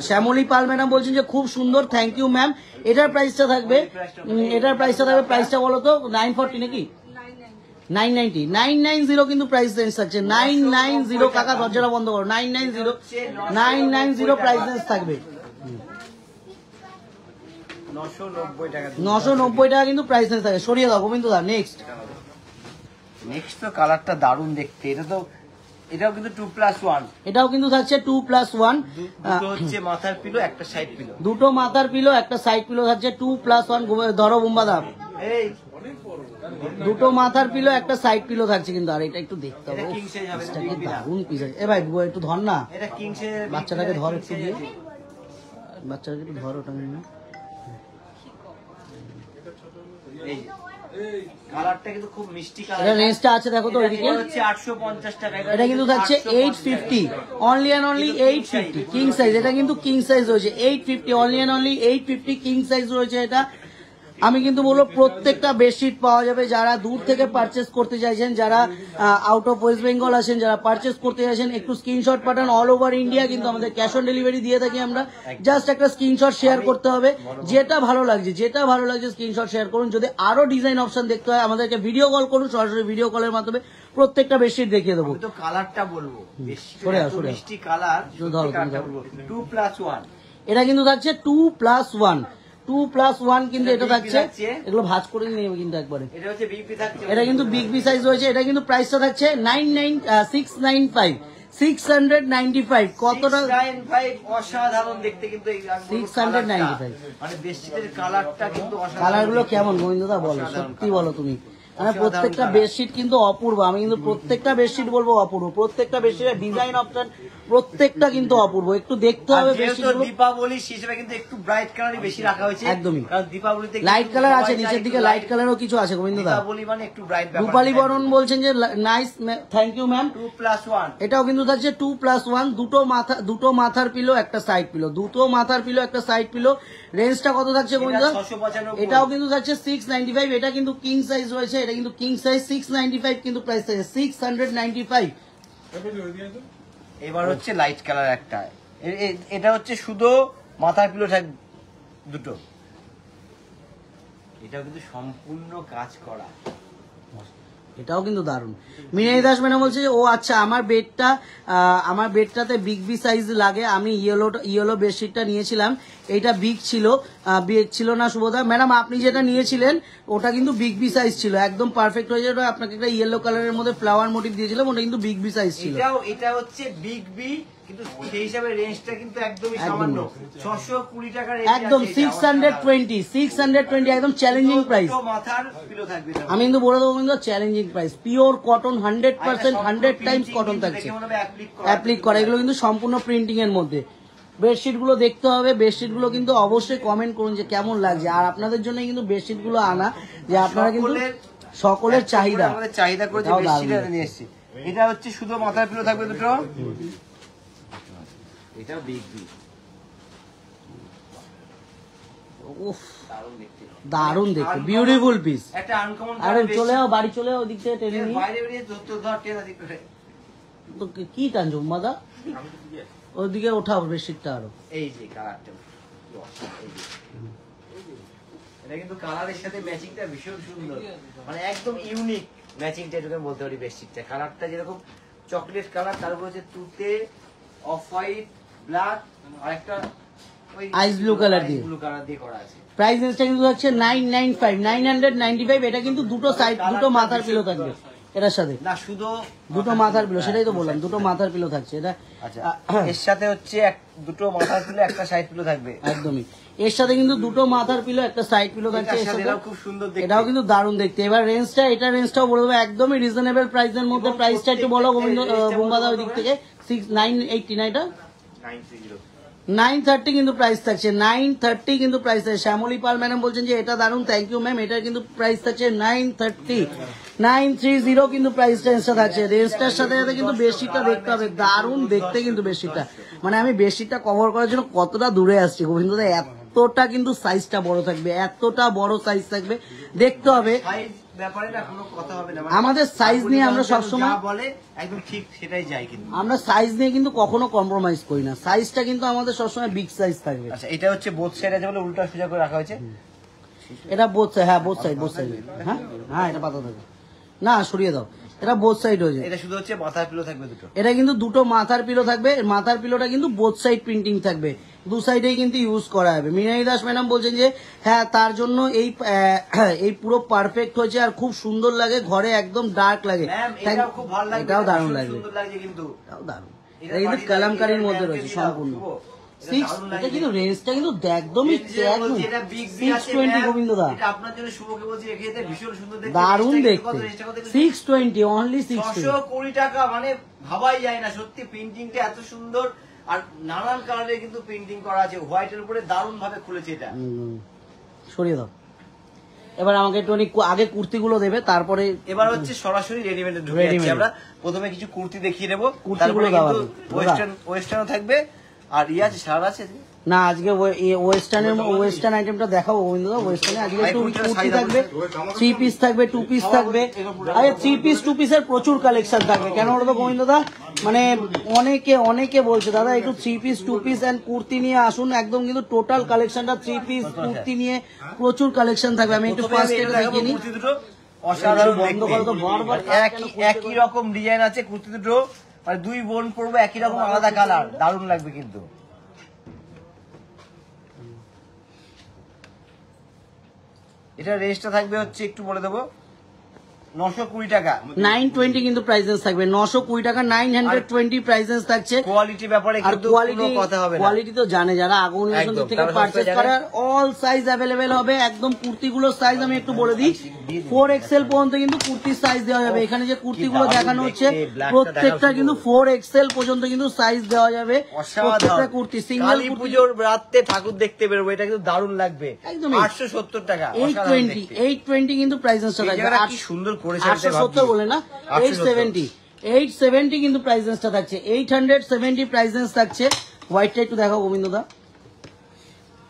শ্যামলী পাল ম্যাডাম বলছেন যে খুব সুন্দর, থ্যাংক ইউ ম্যাম। এটার প্রাইসটা থাকবে, প্রাইসটা বলো তো 940 নাকি 990 কিন্তু প্রাইস রেঞ্জ থাকছে 990। কাকা দরজাটা বন্ধ করো। 990 প্রাইস রেঞ্জ থাকবে। 990 টাকা কিন্তু প্রাইস রেঞ্জ থাকে। সরিয়ে দাও গোবিন্দ দা। নেক্সট তো কালারটা দারুণ দেখতে। এটাও কিন্তু 2+1, এটাও কিন্তু থাকছে 2+1। দুটো হচ্ছে মাথার পিলো একটা সাইড পিলো, দুটো মাথার পিলো একটা সাইড পিলো থাকছে 2+1। ধরো বোম্বা দা, এই দুটো মাথার পিলো একটা সাইড পিলো থাকছে কিন্তু। আর এটা একটু দেখতে হবে, এটা king size হবে, এটা big না। দারুণ পিস আছে। এ ভাই একটু ধর না, এটা কিং সাইজের। বাচ্চাটাকে ধর একটু দিয়ে, বাচ্চাটাকে একটু ধর ওটা নিয়ে। এই কালারটা কিন্তু খুব মিষ্টি কালার। এটা রেঞ্জটা আছে দেখো তো ওইদিকে, এটা হচ্ছে 850 টাকা। এটা কিন্তু থাকছে 850, only and only 850 king size. এটা কিন্তু কিং সাইজ রয়েছে 850, only and only 850 king size রয়েছে এটা। আমি কিন্তু বলবো প্রত্যেকটা বেডশিট পাওয়া যাবে। যারা দূর থেকে পারচেস করতে চাইছেন, যারা আউট অফ ওয়েস্ট বেঙ্গল আছেন, যারা পারচেস করতে চাইছেন, একটু স্ক্রিনশট পাঠান। অল ওভার ইন্ডিয়া কিন্তু আমাদের ক্যাশ অন ডেলিভারি দিয়ে থাকি আমরা। জাস্ট একটা স্ক্রিনশট শেয়ার করতে হবে, যেটা ভালো লাগছে স্ক্রিনশট শেয়ার করুন। যদি আরো ডিজাইন অপশন দেখতে হয় আমাদেরকে ভিডিও কল করুন, সরাসরি ভিডিও কলের মাধ্যমে প্রত্যেকটা বেডশিট দেখিয়ে দেবো। তো কালারটা বলবো মিষ্টি কালার, 2+1। এটা কিন্তু থাকছে 2+1, 2+1 কিন্তু এটা থাকছে। এগুলো ভাঁজ করে নিয়ে নেবে কিন্তু একবারে। এটা হচ্ছে বিগ বি থাকছে, এটা কিন্তু বিগ বি সাইজ রয়েছে। এটা কিন্তু প্রাইসটা থাকছে 695। কতটা 695, অসাধারণ দেখতে কিন্তু। 695 মানে বেডশিটের কালারটা কিন্তু অসাধারণ। কালারগুলো কেমন গোবিন্দদা বলো, সত্যি বলো তুমি। মানে প্রত্যেকটা বেডশিট কিন্তু অপূর্ব। আমি কিন্তু প্রত্যেকটা বেডশিট বলবো অপূর্ব। প্রত্যেকটা বেডশিটের ডিজাইন অপশন প্রত্যেকটা কিন্তু অপূর্ব। একটু দেখতে হবে বেডশিটগুলো। দীপাবলি হিসেবে কিন্তু একটু ব্রাইট কালারই বেশি রাখা হয়েছে। একদমই, কারণ দীপাবলিতে লাইট কালার আছে, নিচের দিকে লাইট কালারও কিছু আছে গোবিন্দদা। দীপাবলি মানে একটু ব্রাইট ব্যাপার। রূপালী বরণ বলছেন যে নাইস, থ্যাংক ইউ ম্যাম। 2+1, এটাও কিন্তু থাকছে 2+1, দুটো মাথার পিলো একটা সাইড পিলো, দুটো মাথার পিলো একটা সাইড পিলো। রেঞ্জটা কত থাকছে গোবিন্দদা? 695। এটাও কিন্তু থাকছে 695। এটা কিন্তু কিং সাইজ রয়েছে, এটা কিন্তু কিং সাইজ। 695 কিন্তু প্রাইস থাকছে 695। এবার হচ্ছে লাইট কালার একটা। এটা হচ্ছে শুধু মাথার পিলো থাক দুটো। এটাও কিন্তু সম্পূর্ণ কাজ করা। এটাও কিন্তু দারুণ। মিনাই দাস ম্যাডাম বলছে যে ও আচ্ছা আমার বেডটাতে বিগ বি সাইজ লাগে। আমি ইয়েলো বেডশিটটা নিয়েছিলাম, এটা বিগ ছিল না শুভদা ম্যাডাম। আপনি যেটা নিয়েছিলেন ওটা কিন্তু বিগ বি সাইজ ছিল, একদম পারফেক্ট হয়ে যাবে। আপনাকে একটা ইয়েলো কালারের মধ্যে ফ্লাওয়ার মোটিভ দিয়েছিলাম, ওটা কিন্তু বিগ বি সাইজ ছিল। এটা হচ্ছে বিগ বি, কিন্তু সেই হিসাবে রেঞ্জটা কিন্তু একদমই সামান্য। 620 টাকা রেঞ্জ, একদম 620 একদম চ্যালেঞ্জিং প্রাইস। মাথার পিলো থাকবে। আমি কিন্তু বলে দেবো কিন্তু challenging price. Pure cotton, 100% 100 Times cotton থাকছে, অ্যাপ্লিক করা। এগুলো কিন্তু সম্পূর্ণ প্রিন্টিং এর মধ্যে। বেডশিট গুলো দেখতে হবে, বেডশিট গুলো কিন্তু অবশ্যই কমেন্ট করুন যে কেমন লাগছে। আর আপনাদের জন্য কিন্তু বেডশিট গুলো আনা, যে আপনারা কিন্তু সকলের চাহিদা করে যে বেডশিট নিয়ে এসেছি। এটা হচ্ছে শুধু মাথার পিলো থাকবে দুটো। এটা বিগ বি, উফ দারুণ দেখতে, বিউটিফুল পিস। একটা আনকমন। আরে চলে যাও, বাড়ি চলে যাও, ওদিক থেকে টেনে নিয়ে। বাইরে বেরিয়ে ধর টেনে দিক করে। তো কি টানছো মাদা? ওদিকে ওঠাও বেডশিটটা আরো। এই যে কালারটা এটা কিন্তু কালারের সাথে ম্যাচিংটা ভীষণ সুন্দর, মানে একদম ইউনিক ম্যাচিংটা, এটুকু আমি বলতে পারি বেডশিটটা। কালারটা যেরকম চকলেট কালার, তারপর হচ্ছে তুতে, অফ হোয়াইট, ব্ল্যাক আর একটা ওই আইস ব্লু কালার দিয়ে করা আছে। প্রাইস রেঞ্জটা কিন্তু হচ্ছে 995 995। এটা কিন্তু দুটো সাইড, দুটো মাথার পিলো থাকবে এটার সাথে, না শুধু দুটো মাথার পিলো, সেটাই তো বললাম, দুটো মাথার পিলো থাকছে এটা। আচ্ছা, এর সাথে হচ্ছে দুটো মাথার পিলো একটা সাইড পিলো থাকবে। একদমই, এর সাথে কিন্তু দুটো মাথার পিলো একটা সাইড পিলো থাকছে এর সাথে। এটাও খুব সুন্দর দেখতে, এটাও কিন্তু দারুণ দেখতে। এবার রেঞ্জটা, এটা রেঞ্জটাও বলে দেবো একদমই রিজনেবল প্রাইসের মধ্যে। প্রাইসটা একটু বলো গোবিন্দ বুম্বাদা ওই দিক থেকে। 980 না, এটা 930 কিন্তু প্রাইস থাকছে, 930 কিন্তু প্রাইস থাকছে। শ্যামলী পাল ম্যাডাম বলছেন যে এটা দারুণ, থ্যাংক ইউ ম্যাম। এটার কিন্তু প্রাইস থাকছে 930, 930 কিন্তু প্রাইস রেঞ্জটা থাকছে। রেঞ্জটার সাথে সাথে কিন্তু বেডশিটটা দেখতে হবে, দারুণ দেখতে কিন্তু বেডশিটটা। মানে আমি বেডশিটটা কভার করার জন্য কতটা দূরে আসছি গোবিন্দদা, এতটা কিন্তু সাইজটা বড় থাকবে, এতটা বড় সাইজ থাকবে, দেখতে হবে। ব্যাপারে না কোনো কথা হবে না, আমাদের সাইজ নিয়ে আমরা সবসময় বলে একদম ঠিক সেটাই যাই, কিন্তু আমরা সাইজ নিয়ে কিন্তু কখনো কম্প্রোমাইজ করি না। সাইজটা কিন্তু আমাদের সবসময় বিগ সাইজ থাকবে। আচ্ছা, এটা হচ্ছে বোথ সাইড আছে বলে উল্টা সোজা করে রাখা হয়েছে। এটা বোথ সাইড, হ্যাঁ বোথ সাইড, বোথ সাইড। হ্যাঁ হ্যাঁ, এটা পাতা থাকবে না, সরিয়ে দাও। এটা বোথ সাইড হয়েছে। এটা শুধু হচ্ছে মাথার পিলো থাকবে দুটো। এটা কিন্তু দুটো মাথার পিলো থাকবে। মাথার পিলোটা কিন্তু বোথ সাইড প্রিন্টিং থাকবে, দু সাইডেই কিন্তু ইউজ করা হবে। মৃণালী দাস ম্যাডাম বলছেন যে হ্যাঁ তার জন্য এই পুরো পারফেক্ট হয়েছে আর খুব সুন্দর লাগে, ঘরে একদম ডার্ক লাগে। এটাও খুব ভালো লাগবে, এটাও দারুণ লাগবে, সুন্দর লাগছে কিন্তু এটাও দারুণ। এটা কিন্তু কালামকারীর মধ্যে রয়েছে সম্পূর্ণ। এটা কিন্তু রেঞ্জটা কিন্তু একদমই 620 গোবিন্দদা, আপনার জন্য শুভকে বলছি, রেখে দিতে ভীষণ সুন্দর দেখতে, দারুণ দেখতে। 620 অনলি 620 টাকা, মানে ভাবাই যায় না সত্যি। প্রিন্টিংটা এত সুন্দর আর নানান কালারে কিন্তু প্রিন্টিং করা আছে, হোয়াইটের উপরে দারুণ ভাবে খুলেছে এটা। সরিয়ে দাও। এবার আমাকে একটু আগে কুর্তিগুলো দেবে, তারপরে এবার হচ্ছে সরাসরি রেডিমেডে ঢুকে যাচ্ছি আমরা। প্রথমে কিছু কুর্তি দেখিয়ে দেবো, কুর্তিগুলো তারপরে কিন্তু ওয়েস্টার্নও থাকবে আর আছে সারা আছে না। আজকে ওয়েস্টার্ন আইটেমটা দেখাবো গোবিন্দদা। ওয়েস্টার্নে আজকে একটু কুর্তি থাকবে, 3 পিস থাকবে, 2 পিস থাকবে। আরে 3 পিস 2 পিসের প্রচুর কালেকশন থাকবে। কেন বলতো গোবিন্দদা, মানে অনেকে বলছে দাদা একটু 3 পিস 2 পিস এন্ড কুর্তি নিয়ে আসুন, একদম কিন্তু টোটাল কালেকশনটা 3 পিস কুর্তি নিয়ে প্রচুর কালেকশন থাকবে। আমি একটু ফার্স্ট এটা দেখিয়ে নিই। অসাধারণ বন্ধ করো তো, বারবার একই রকম ডিজাইন আছে কুর্তি দুটো, মানে দুই বোন পরবো একই রকম আলাদা কালার, দারুণ লাগবে কিন্তু। এটা রেঞ্জটা থাকবে হচ্ছে একটু বলে দেবো 920 টাকা, 920 কিন্তু প্রাইসেস থাকবে, 920 টাকা, 920 প্রাইসেস থাকছে। কোয়ালিটি ব্যাপারে আর কিন্তু কোনো কথা হবে না। কোয়ালিটি তো জানে যারা আগুন থেকে পারচেজ করে, অল সাইজ अवेलेबल হবে। একদম কুর্তিগুলোর সাইজ আমি একটু বলে দিই, 4XL পর্যন্ত কিন্তু কুর্তির সাইজ দেওয়া যাবে। এখানে যে কুর্তিগুলো দেখানো হচ্ছে প্রত্যেকটা কিন্তু 4XL পর্যন্ত কিন্তু সাইজ দেওয়া যাবে প্রত্যেকটা কুর্তি। সিঙ্গেল কালী পুজোর রাতে ঠাকুর দেখতে বেরোবো, এটা কিন্তু দারুণ লাগবে। একদম 870 টাকা, 820 কিন্তু প্রাইসেসটা থাকবে। কি সুন্দর করেছে, 870 বলে না, 870 কিন্তু প্রাইসেসটা থাকছে, 870 প্রাইসেস থাকছে। হোয়াইটটা একটু দেখাও গোবিন্দদা।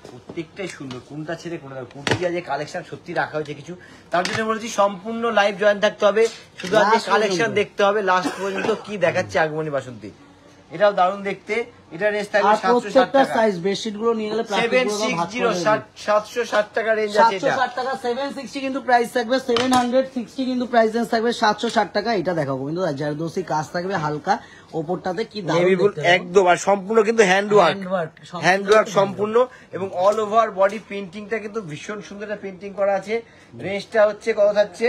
প্রত্যেকটাই সুন্দর, কোনটা ছেড়ে কোনটা কুর্তি যে কালেকশন সত্যি রাখা হয়েছে কিছু। তার জন্য বলেছি সম্পূর্ণ লাইভ জয়েন থাকতে হবে, শুধু আজকে কালেকশন দেখতে হবে লাস্ট পর্যন্ত কি দেখাচ্ছে আগমনী বাসন্তী। এটাও দারুণ দেখতে। এটা রেঞ্জ থাকবে 760 টাকা। সাইজ বেডশিট গুলো নিয়ে গেলে 760 টাকা রেঞ্জ আছে এটা। 760 টাকা, 760 কিন্তু প্রাইস থাকবে, 760 কিন্তু প্রাইস রেঞ্জ থাকবে 760 টাকা। এটা দেখাবো কিন্তু জারদোসি কাজ থাকবে হালকা, ওপরটাতে কি দারুণ দেখতে, একদম। আর সম্পূর্ণ কিন্তু হ্যান্ডওয়ার্ক সম্পূর্ণ, এবং অল ওভার বডি প্রিন্টিংটা কিন্তু ভীষণ সুন্দর একটা প্রিন্টিং করা আছে। রেঞ্জটা হচ্ছে কত থাকছে,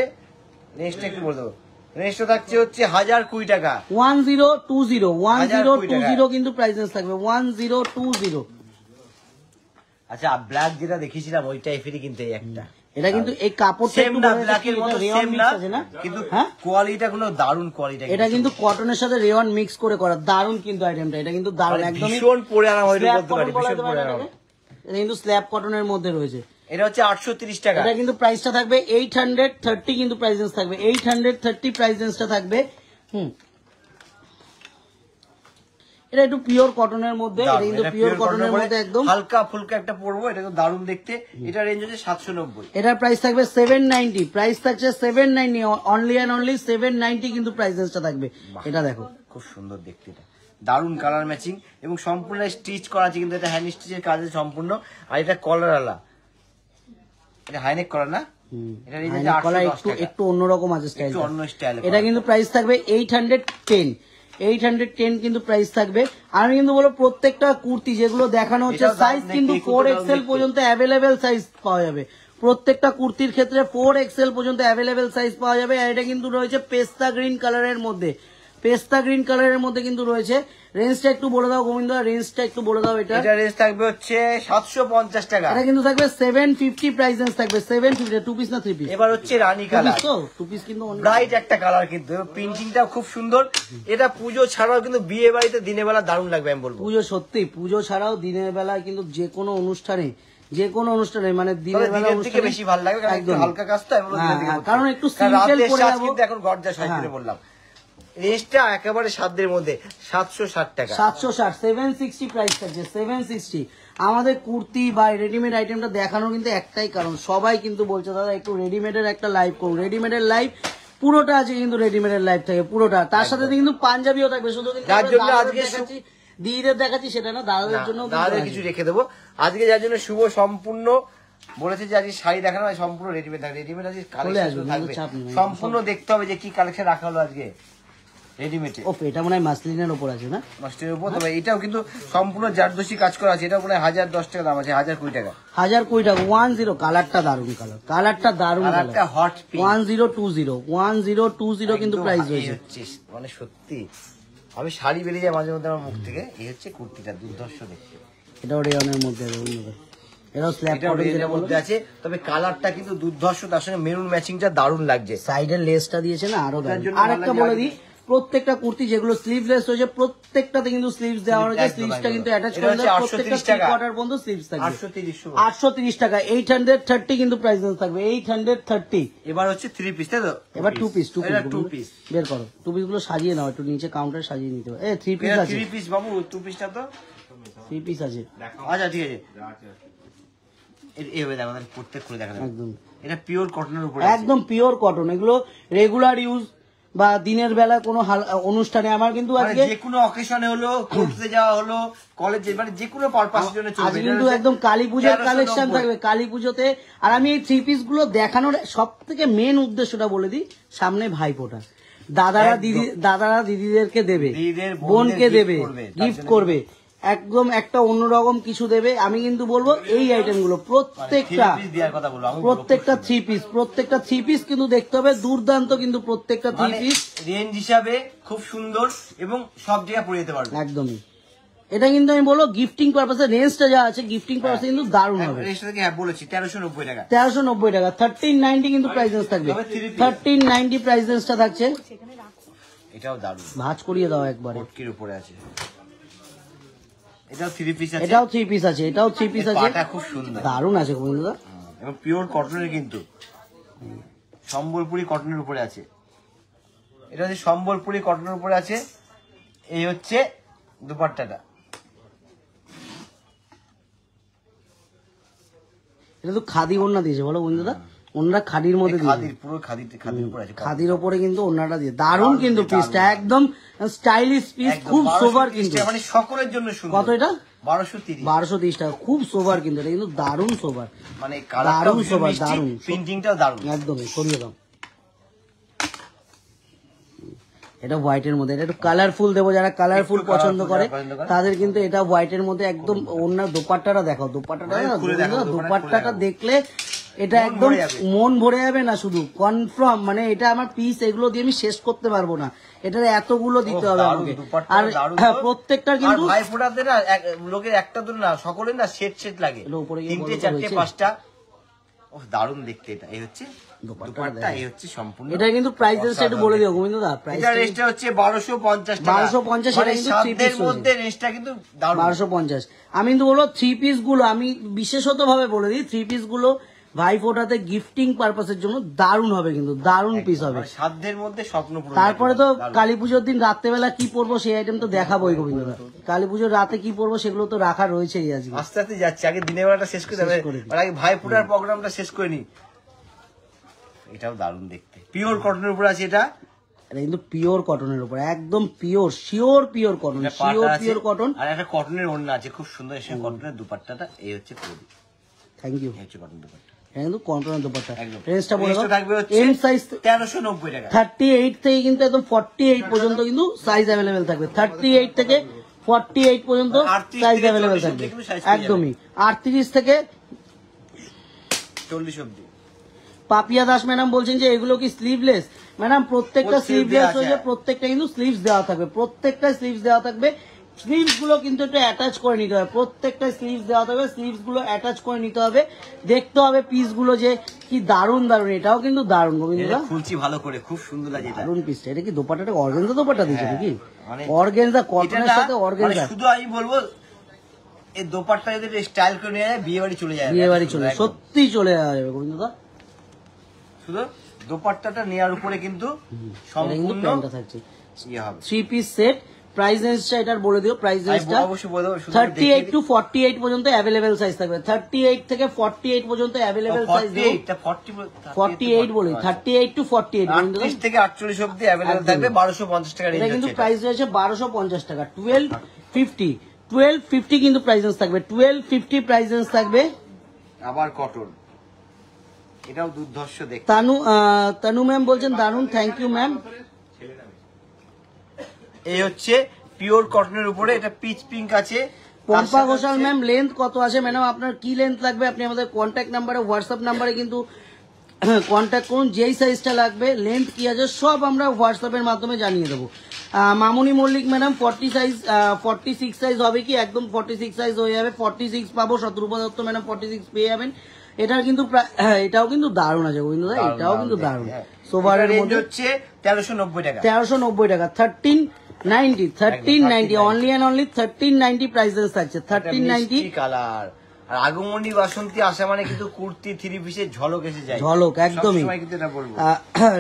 রেঞ্জটা একটু বলে দেবো। রেঞ্জটা থাকছে হচ্ছে 1020 টাকা, 1020 কিন্তু প্রাইসেস থাকবে 1020। আচ্ছা, ব্ল্যাক যেটা দেখিয়েছিলাম ওই টাইপেরই কিন্তু এই একটা। এটা কিন্তু এই কাপড়টা সেম না, ব্ল্যাকের মতো সেম না, কিন্তু কোয়ালিটিটা গুলো দারুণ কোয়ালিটি। এটা কিন্তু কটনের সাথে রেওয়ান মিক্স করে করা, দারুণ কিন্তু আইটেমটা। এটা কিন্তু দারুণ, একদম ভীষণ পরে আনা হয়তো বলতে পারি, ভীষণ পরে আনা। এটা কিন্তু স্ল্যাব কটনের মধ্যে রয়েছে। এটা হচ্ছে 830 টাকা। এটা কিন্তু প্রাইসটা থাকবে 830 কিন্তু প্রাইসেস থাকবে, 830 প্রাইসেসটা থাকবে। এটা একটু পিওর কটনের মধ্যে, এটা কিন্তু পিওর কটনের মধ্যে একদম হালকা ফুলকা একটা পরবো, এটা কিন্তু দারুণ দেখতে। এটা রেঞ্জ হচ্ছে 790। এটার প্রাইস থাকবে 790, প্রাইস থাকছে 790, অনলি এন্ড অনলি 790 কিন্তু প্রাইসেসটা থাকবে। এটা দেখো খুব সুন্দর দেখতে, এটা দারুণ কালার ম্যাচিং এবং সম্পূর্ণ স্টিচ করা আছে, কিন্তু এটা হ্যান্ড স্টিচের কাজে সম্পূর্ণ। আর এটা কলার আলা, এটা হাইনেক করা না, এটা রেঞ্জ আছে কলা 810 একটু টাকা, একটু অন্যরকম আছে স্টাইল, একটু অন্য স্টাইলে। এটা কিন্তু প্রাইস থাকবে 810 কিন্তু প্রাইস থাকবে। আমি কিন্তু বলো প্রত্যেকটা কুর্তি যেগুলো দেখানো হচ্ছে এটাও সাইজ দারুণ কিন্তু দেখতে, 4XL দেখতে। পর্যন্ত অ্যাভেলেবেল সাইজ পাওয়া যাবে। প্রত্যেকটা কুর্তির ক্ষেত্রে 4XL পর্যন্ত অ্যাভেলেবেল সাইজ পাওয়া যাবে। আর এটা কিন্তু রয়েছে পেস্তা গ্রিন কালারের মধ্যে, পেস্তা গ্রিন কালারের মধ্যে কিন্তু রয়েছে। রেঞ্জটা একটু বলে দাও গোবিন্দ, রেঞ্জটা একটু বলে দাও। এটা রেঞ্জ থাকবে হচ্ছে 750 টাকা। এটা কিন্তু থাকবে 750 প্রাইস রেঞ্জ থাকবে 750। টু পিস না থ্রি পিস? এবার হচ্ছে রানী কালার, তো টু পিস কিন্তু অনেক ব্রাইট একটা কালার, কিন্তু প্রিন্টিংটা খুব সুন্দর। এটা পুজো ছাড়াও কিন্তু বিয়ে বাড়িতে দিনের বেলা দারুণ লাগবে আমি বলবো। পুজো সত্যি পুজো ছাড়াও দিনের বেলা কিন্তু যে কোনো অনুষ্ঠানে মানে দিনের বেলা দিনের দিকে বেশি ভালো লাগবে, কারণ একটু একদম। হালকা কাজ তো, আমি বলবো দিনের দিকে হ্যাঁ, করতে কারণ হবে। একটু কারণ simple রাতের পরে সাজ যাবো। কিন্তু এখন গর্জাস হয়, হ্যাঁ। বললাম রেঞ্জটা একেবারে সাধ্যের মধ্যে 760 টাকা। 760 760 প্রাইস থাকছে 760। আমাদের কুর্তি বা রেডিমেড আইটেমটা দেখানোর কিন্তু একটাই কারণ, সবাই কিন্তু বলছে দাদা একটু রেডিমেডের একটা লাইভ করুন। রেডিমেডের লাইভ পুরোটা আছে কিন্তু, রেডিমেডের লাইভ থাকে পুরোটা, তার সাথে কিন্তু পাঞ্জাবিও থাকবে। শুধু কিন্তু যার আমরা জন্য দাদাদের আজকে দেখাচ্ছি, দিদিদের দেখাচ্ছি সেটা না, দাদাদের জন্য তাহলে কিছু রেখে দেবো আজকে, যার জন্য শুভ সম্পূর্ণ বলেছে যে আজকে শাড়ি দেখানো হয় সম্পূর্ণ রেডিমেড থাকবে। রেডিমেড আজকে কালেকশন আসবে, থাকবে, চাপ নেই। সম্পূর্ণ দেখতে হবে যে কি কালেকশন রাখা হলো আজকে রেডিমেডে। ও এটা মনে হয় মাসলিনের ওপর আছে না? মাস্টারের উপর, তবে এটাও কিন্তু সম্পূর্ণ জারদোসি কাজ করা আছে। এটা মনে হয় 1010 টাকা দাম আছে, 1020 টাকা। 1020 টাকা 10। কালারটা দারুন, কালারটা দারুন, আর একটা হট পিঙ্ক 1020 কিন্তু প্রাইস রয়েছে। হচ্ছে মানে সত্যি আমি শাড়ি বেরিয়ে যায় মাঝে মধ্যে আমার মুখ থেকে। এই হচ্ছে কুর্তিটা দুর্ধর্ষ দেখতে, এটাও রেয়নের মধ্যে আছে বন্ধুরা, এটাও স্ল্যাব এটাও কটন যেটা রেঞ্জের মধ্যে বলতে। আছে, তবে কালারটা কিন্তু দুর্ধর্ষ, তার সঙ্গে মেরুন ম্যাচিংটা দারুণ লাগছে। সাইডের লেসটা দিয়েছে না আরো দারুন। জন্য আর ভালো একটা লাগে বলে দিই, প্রত্যেকটা কুর্তি যেগুলো স্লিভলেস রয়েছে প্রত্যেকটাতে কিন্তু স্লিভস দেওয়া রয়েছে। একদম, স্লিভসটা কিন্তু একদম। অ্যাটাচ এটা করে হচ্ছে দেওয়া, 830 প্রত্যেকটা টাকা। 3/4 পর্যন্ত স্লিভস থাকবে। 830 830 টাকা 830 কিন্তু প্রাইস থাকবে 830। এবার হচ্ছে 3 পিস, তাই তো? এবার টু পিস এটা 2 পিস। বের করো, টু পিস গুলো সাজিয়ে নাও একটু, নিচে কাউন্টারে সাজিয়ে নিতে হবে। থ্রি পিস এটা আছে, 3 পিস বাবু, 2 পিসটা তো। থ্রি পিস আছে আচ্ছা ঠিক আছে, এইভাবে দেখো, আমাদের প্রত্যেক করে দেখা যাবে। একদম এটা পিওর কটনের উপরে একদম পিওর কটন। এগুলো রেগুলার ইউজ বা দিনের বেলা কোনো অনুষ্ঠানে আমার কিন্তু আজকে যে কোনো অকেশনে হলো, কোর্সে যাওয়া হলো, কলেজে, মানে যে কোনো পারপাসের জন্য চলবে। আজকে কিন্তু একদম কালী পুজোর কালেকশন থাকবে, কালী পুজোতে। আর আমি এই থ্রি পিস গুলো দেখানোর সব থেকে মেন উদ্দেশ্যটা বলে দিই, সামনে ভাইফোঁটা, দাদারা দিদিদেরকে দেবে, দিদিদের, বোনকে gift দেবে, করবে, তার গিফট জন্য করবে, একদম একটা অন্যরকম কিছু দেবে। আমি কিন্তু বলবো এই আইটেম গুলো প্রত্যেকটা পিস দেওয়ার কথা বলবো আমি, প্রত্যেকটা থ্রি পিস কিন্তু দেখতে হবে দুর্দান্ত, কিন্তু প্রত্যেকটা থ্রি মানে পিস রেঞ্জ হিসাবে খুব সুন্দর এবং সব জায়গায় পরে যেতে পারবে। একদমই। এটা কিন্তু আমি বলবো গিফটিং পারপাসে রেঞ্জটা যা আছে, গিফটিং পারপাসে কিন্তু দারুণ হবে। রেঞ্জটা থেকে হ্যাঁ বলেছি 1390 টাকা। 1390 টাকা 1390 কিন্তু প্রাইস রেঞ্জ থাকবে, 1390 প্রাইস রেঞ্জটা থাকছে। এটাও দারুণ, ভাঁজ করিয়ে দাও একবারে। পটকির উপরে আছে, এটাও 3 পিস আছে। এটাও থ্রি পিস আছে, এটাও থ্রি পিস আছে, পাটা খুব সুন্দর, দারুণ আছে বন্ধুরা। এবং পিওর কটনের, কিন্তু সম্বলপুরি কটনের উপরে আছে। এটা হচ্ছে সম্বলপুরি কটনের উপরে আছে। এই হচ্ছে দুপাট্টাটা, এটা তো খাদি ওড়না দিয়েছে বলো বন্ধুরা, ওড়না খাদির মধ্যে দিয়েছে, খাদির পুরো খাদির উপরে আছে। খাদির ওপরে কিন্তু ওড়নাটা দিয়ে দারুণ কিন্তু পিসটা, একদম স্টাইলিশ পিস, একদম খুব 1230 সোবার কিন্তু। টাকা, মানে সকলের জন্য সুন্দর। কত এটা? 1230। 1230 টাকা, খুব সোবার কিন্তু, এটা কিন্তু দারুণ সোবার, মানে কালারটাও দারুণ ভীষণ সোবার, মিষ্টি, দারুণ। প্রিন্টিংটাও দারুণ। একদমই সরিয়ে দাও। এটা হোয়াইটের মধ্যে, এটা একটু কালারফুল দেবো, যারা কালারফুল একটু পছন্দ colourful করে যারা পছন্দ করে। তাদের কিন্তু এটা হোয়াইটের মধ্যে একদম। ওনার দোপাট্টাটা দেখাও, দোপাট্টাটা ভাই, না, খুলে দেখাও, দোপাট্টাটা খুলে দেখাও। দেখলে এটা মন একদম ভরে যাবে। মন ভরে যাবে না, শুধু কনফার্ম, মানে এটা আমার পিস, এগুলো দিয়ে আমি শেষ করতে পারবো না, এটার এতগুলো দিতে হবে দারুণ, আমাকে। দুপাট্টা আর দারুণ হ্যাঁ, তো। প্রত্যেকটার আর কিন্তু ভাইফোঁটাতে না লোকের একটা তো না, সকলের না সেট লাগে, এটা উপরে গিয়ে 3টে বড় 4টে হয়েছে। 5টা। ও দারুণ দেখতে। এটা এই হচ্ছে দোপাট্টাটা দুপাট্টা, দেখো। এই হচ্ছে সম্পূর্ণ। এটা কিন্তু প্রাইস একটু বলে দিও গোবিন্দ দা, প্রাইস এটা রেঞ্জটা হচ্ছে 1250 টাকা। 1250, মানে এটা কিন্তু 3 সাধ্যের piece মধ্যে রেঞ্জটা কিন্তু দারুণ। 1250। আমি কিন্তু বলবো থ্রি পিস গুলো, আমি বিশেষত ভাবে বলে দিই, থ্রি পিস গুলো ভাইফোঁটাতে গিফটিং পারপাসের জন্য দারুণ হবে, কিন্তু দারুণ পিস হবে। মানে সাধ্যের মধ্যে স্বপ্ন পূরণ। তারপরে তো দারুণ। কালী পুজোর দিন রাত্রেবেলা কি পরবো সেই আইটেম তো দেখাবোই গোবিন্দদা। কালী পুজোর রাতে কি পরবো সেগুলো তো রাখা রয়েছেই আজকে। আস্তে আস্তে যাচ্ছে, আগে দিনের বেলাটা শেষ করে দেবে, করে দিই। আর আগে ভাইফোঁটার প্রোগ্রামটা শেষ করে নি। এটাও দারুণ দেখতে, পিওর কটনের উপর আছে। এটা এটা কিন্তু পিওর কটনের উপর, একদম পিওর, পিওর কটন, এটা পাটা আছে, পিওর কটন। আর একটা কটনের ওড়না আছে খুব সুন্দর, এসে কটনের দুপাট্টাটা এই হচ্ছে করে দিই। Thank you. এই হচ্ছে কটন দুপাট্টা। এটা কিন্তু কন্ট্রোল দোপাট্টা। একদম। রেঞ্জটা বলে রেঞ্জটা থাকবে হচ্ছে এম সাইজ 1390 টাকা। 38 থেকে কিন্তু একদম 48 পর্যন্ত কিন্তু সাইজ অ্যাভেলেবেল থাকবে। 38 থেকে 48 পর্যন্ত 38 সাইজ থেকে অ্যাভেলেবেল 40 থাকবে অবধি কিন্তু size পেয়ে একদমই। 38 থেকে 40 অবধি। পাপিয়া দাস ম্যাডাম বলছেন যে এগুলো কি স্লিভলেস? ম্যাডাম প্রত্যেকটা Full sleeve স্লিভলেস দেওয়া হয়েছে, আছে। প্রত্যেকটা কিন্তু স্লিভস দেওয়া থাকবে, প্রত্যেকটা স্লিভস দেওয়া থাকবে। স্লিভস গুলো কিন্তু একটু অ্যাটাচ করে নিতে হবে, প্রত্যেকটা স্লিভস দেওয়া থাকবে, স্লিভস গুলো অ্যাটাচ করে নিতে হবে। দেখতে হবে পিস গুলো যে কি দারুন দারুন, এটাও কিন্তু দারুন এটা গোবিন্দা, খুলছি ভালো করে, খুব সুন্দর লাগে এটা। দারুন পিসটা। এটা কি দোপাট্টাটা অর্গানজা দোপাট্টা দিয়েছে নাকি? মানে অর্গানজা কটনের এটা সাথে না, অর্গানজা, মানে শুধু আমি বলবো এই দোপাট্টা যদি স্টাইল করে নিয়ে যায় বিয়ে বাড়ি চলে যায়, বিয়ে বাড়ি চলে একদম। সত্যি চলে যাবে গোবিন্দা। শুধু দোপাট্টাটা নেওয়ার উপরে কিন্তু এটা কিন্তু সম্পূর্ণ প্যান্টটা থাকছে ইয়ে হবে। 3 পিস সেট। প্রাইস রেঞ্জটা এটার বলে দিও, প্রাইস আমি রেঞ্জটা অবশ্যই বলে দেবো, শুধু 38 টু 48 পর্যন্ত অ্যাভেলেবেল সাইজ থাকবে। 38 থেকে 48 পর্যন্ত অ্যাভেলেবেল সাইজ দেবো। 48 বলি, 38 টু 48 পর্যন্ত। 38 থেকে 48 অবধি अवेलेबल থাকবে। 1250 টাকা এটা রেঞ্জ কিন্তু হচ্ছে। প্রাইস রয়েছে 1250 টাকা। 1250 কিন্তু প্রাইস রেঞ্জ থাকবে, 1250 প্রাইস রেঞ্জ থাকবে। আবার কটন, এটাও দুর্ধর্ষ দেখতে। তানু ম্যাম বলছেন দারুন, থ্যাংক ইউ ম্যাম। এই হচ্ছে পিওর কটনের উপরে, এটা পিচ পিঙ্ক আছে। পম্পা ঘোষাল ম্যাম লেন্থ কত আছে? ম্যাডাম আপনার কি লেন্থ লাগবে আপনি আমাদের কন্ট্যাক্ট নাম্বারে, হোয়াটসঅ্যাপ নাম্বারে কিন্তু কন্ট্যাক্ট করুন। যেই সাইজটা লাগবে, লেন্থ কি আছে সব আমরা হোয়াটসঅ্যাপের মাধ্যমে জানিয়ে দেবো। মামুনি মল্লিক ম্যাডাম 46 সাইজ হবে কি? একদম 46 সাইজ হয়ে যাবে, 46 পাবো। শত্রুপা দত্ত ম্যাডাম 46 পেয়ে যাবেন। এটার কিন্তু এটাও কিন্তু দারুণ আছে গোবিন্দ দা, এটাও কিন্তু দারুণ। সোভারের মধ্যে হচ্ছে 1390 টাকা। 1390 টাকা। 1390 only and only 1390 price range থাকছে। 1390 কালার। আর আগমনী বাসন্তী আসা মানে কিন্তু কুর্তি থ্রি পিসের ঝলক এসে যায়, ঝলক একদমই। সবসময় কিন্তু এটা বলবো।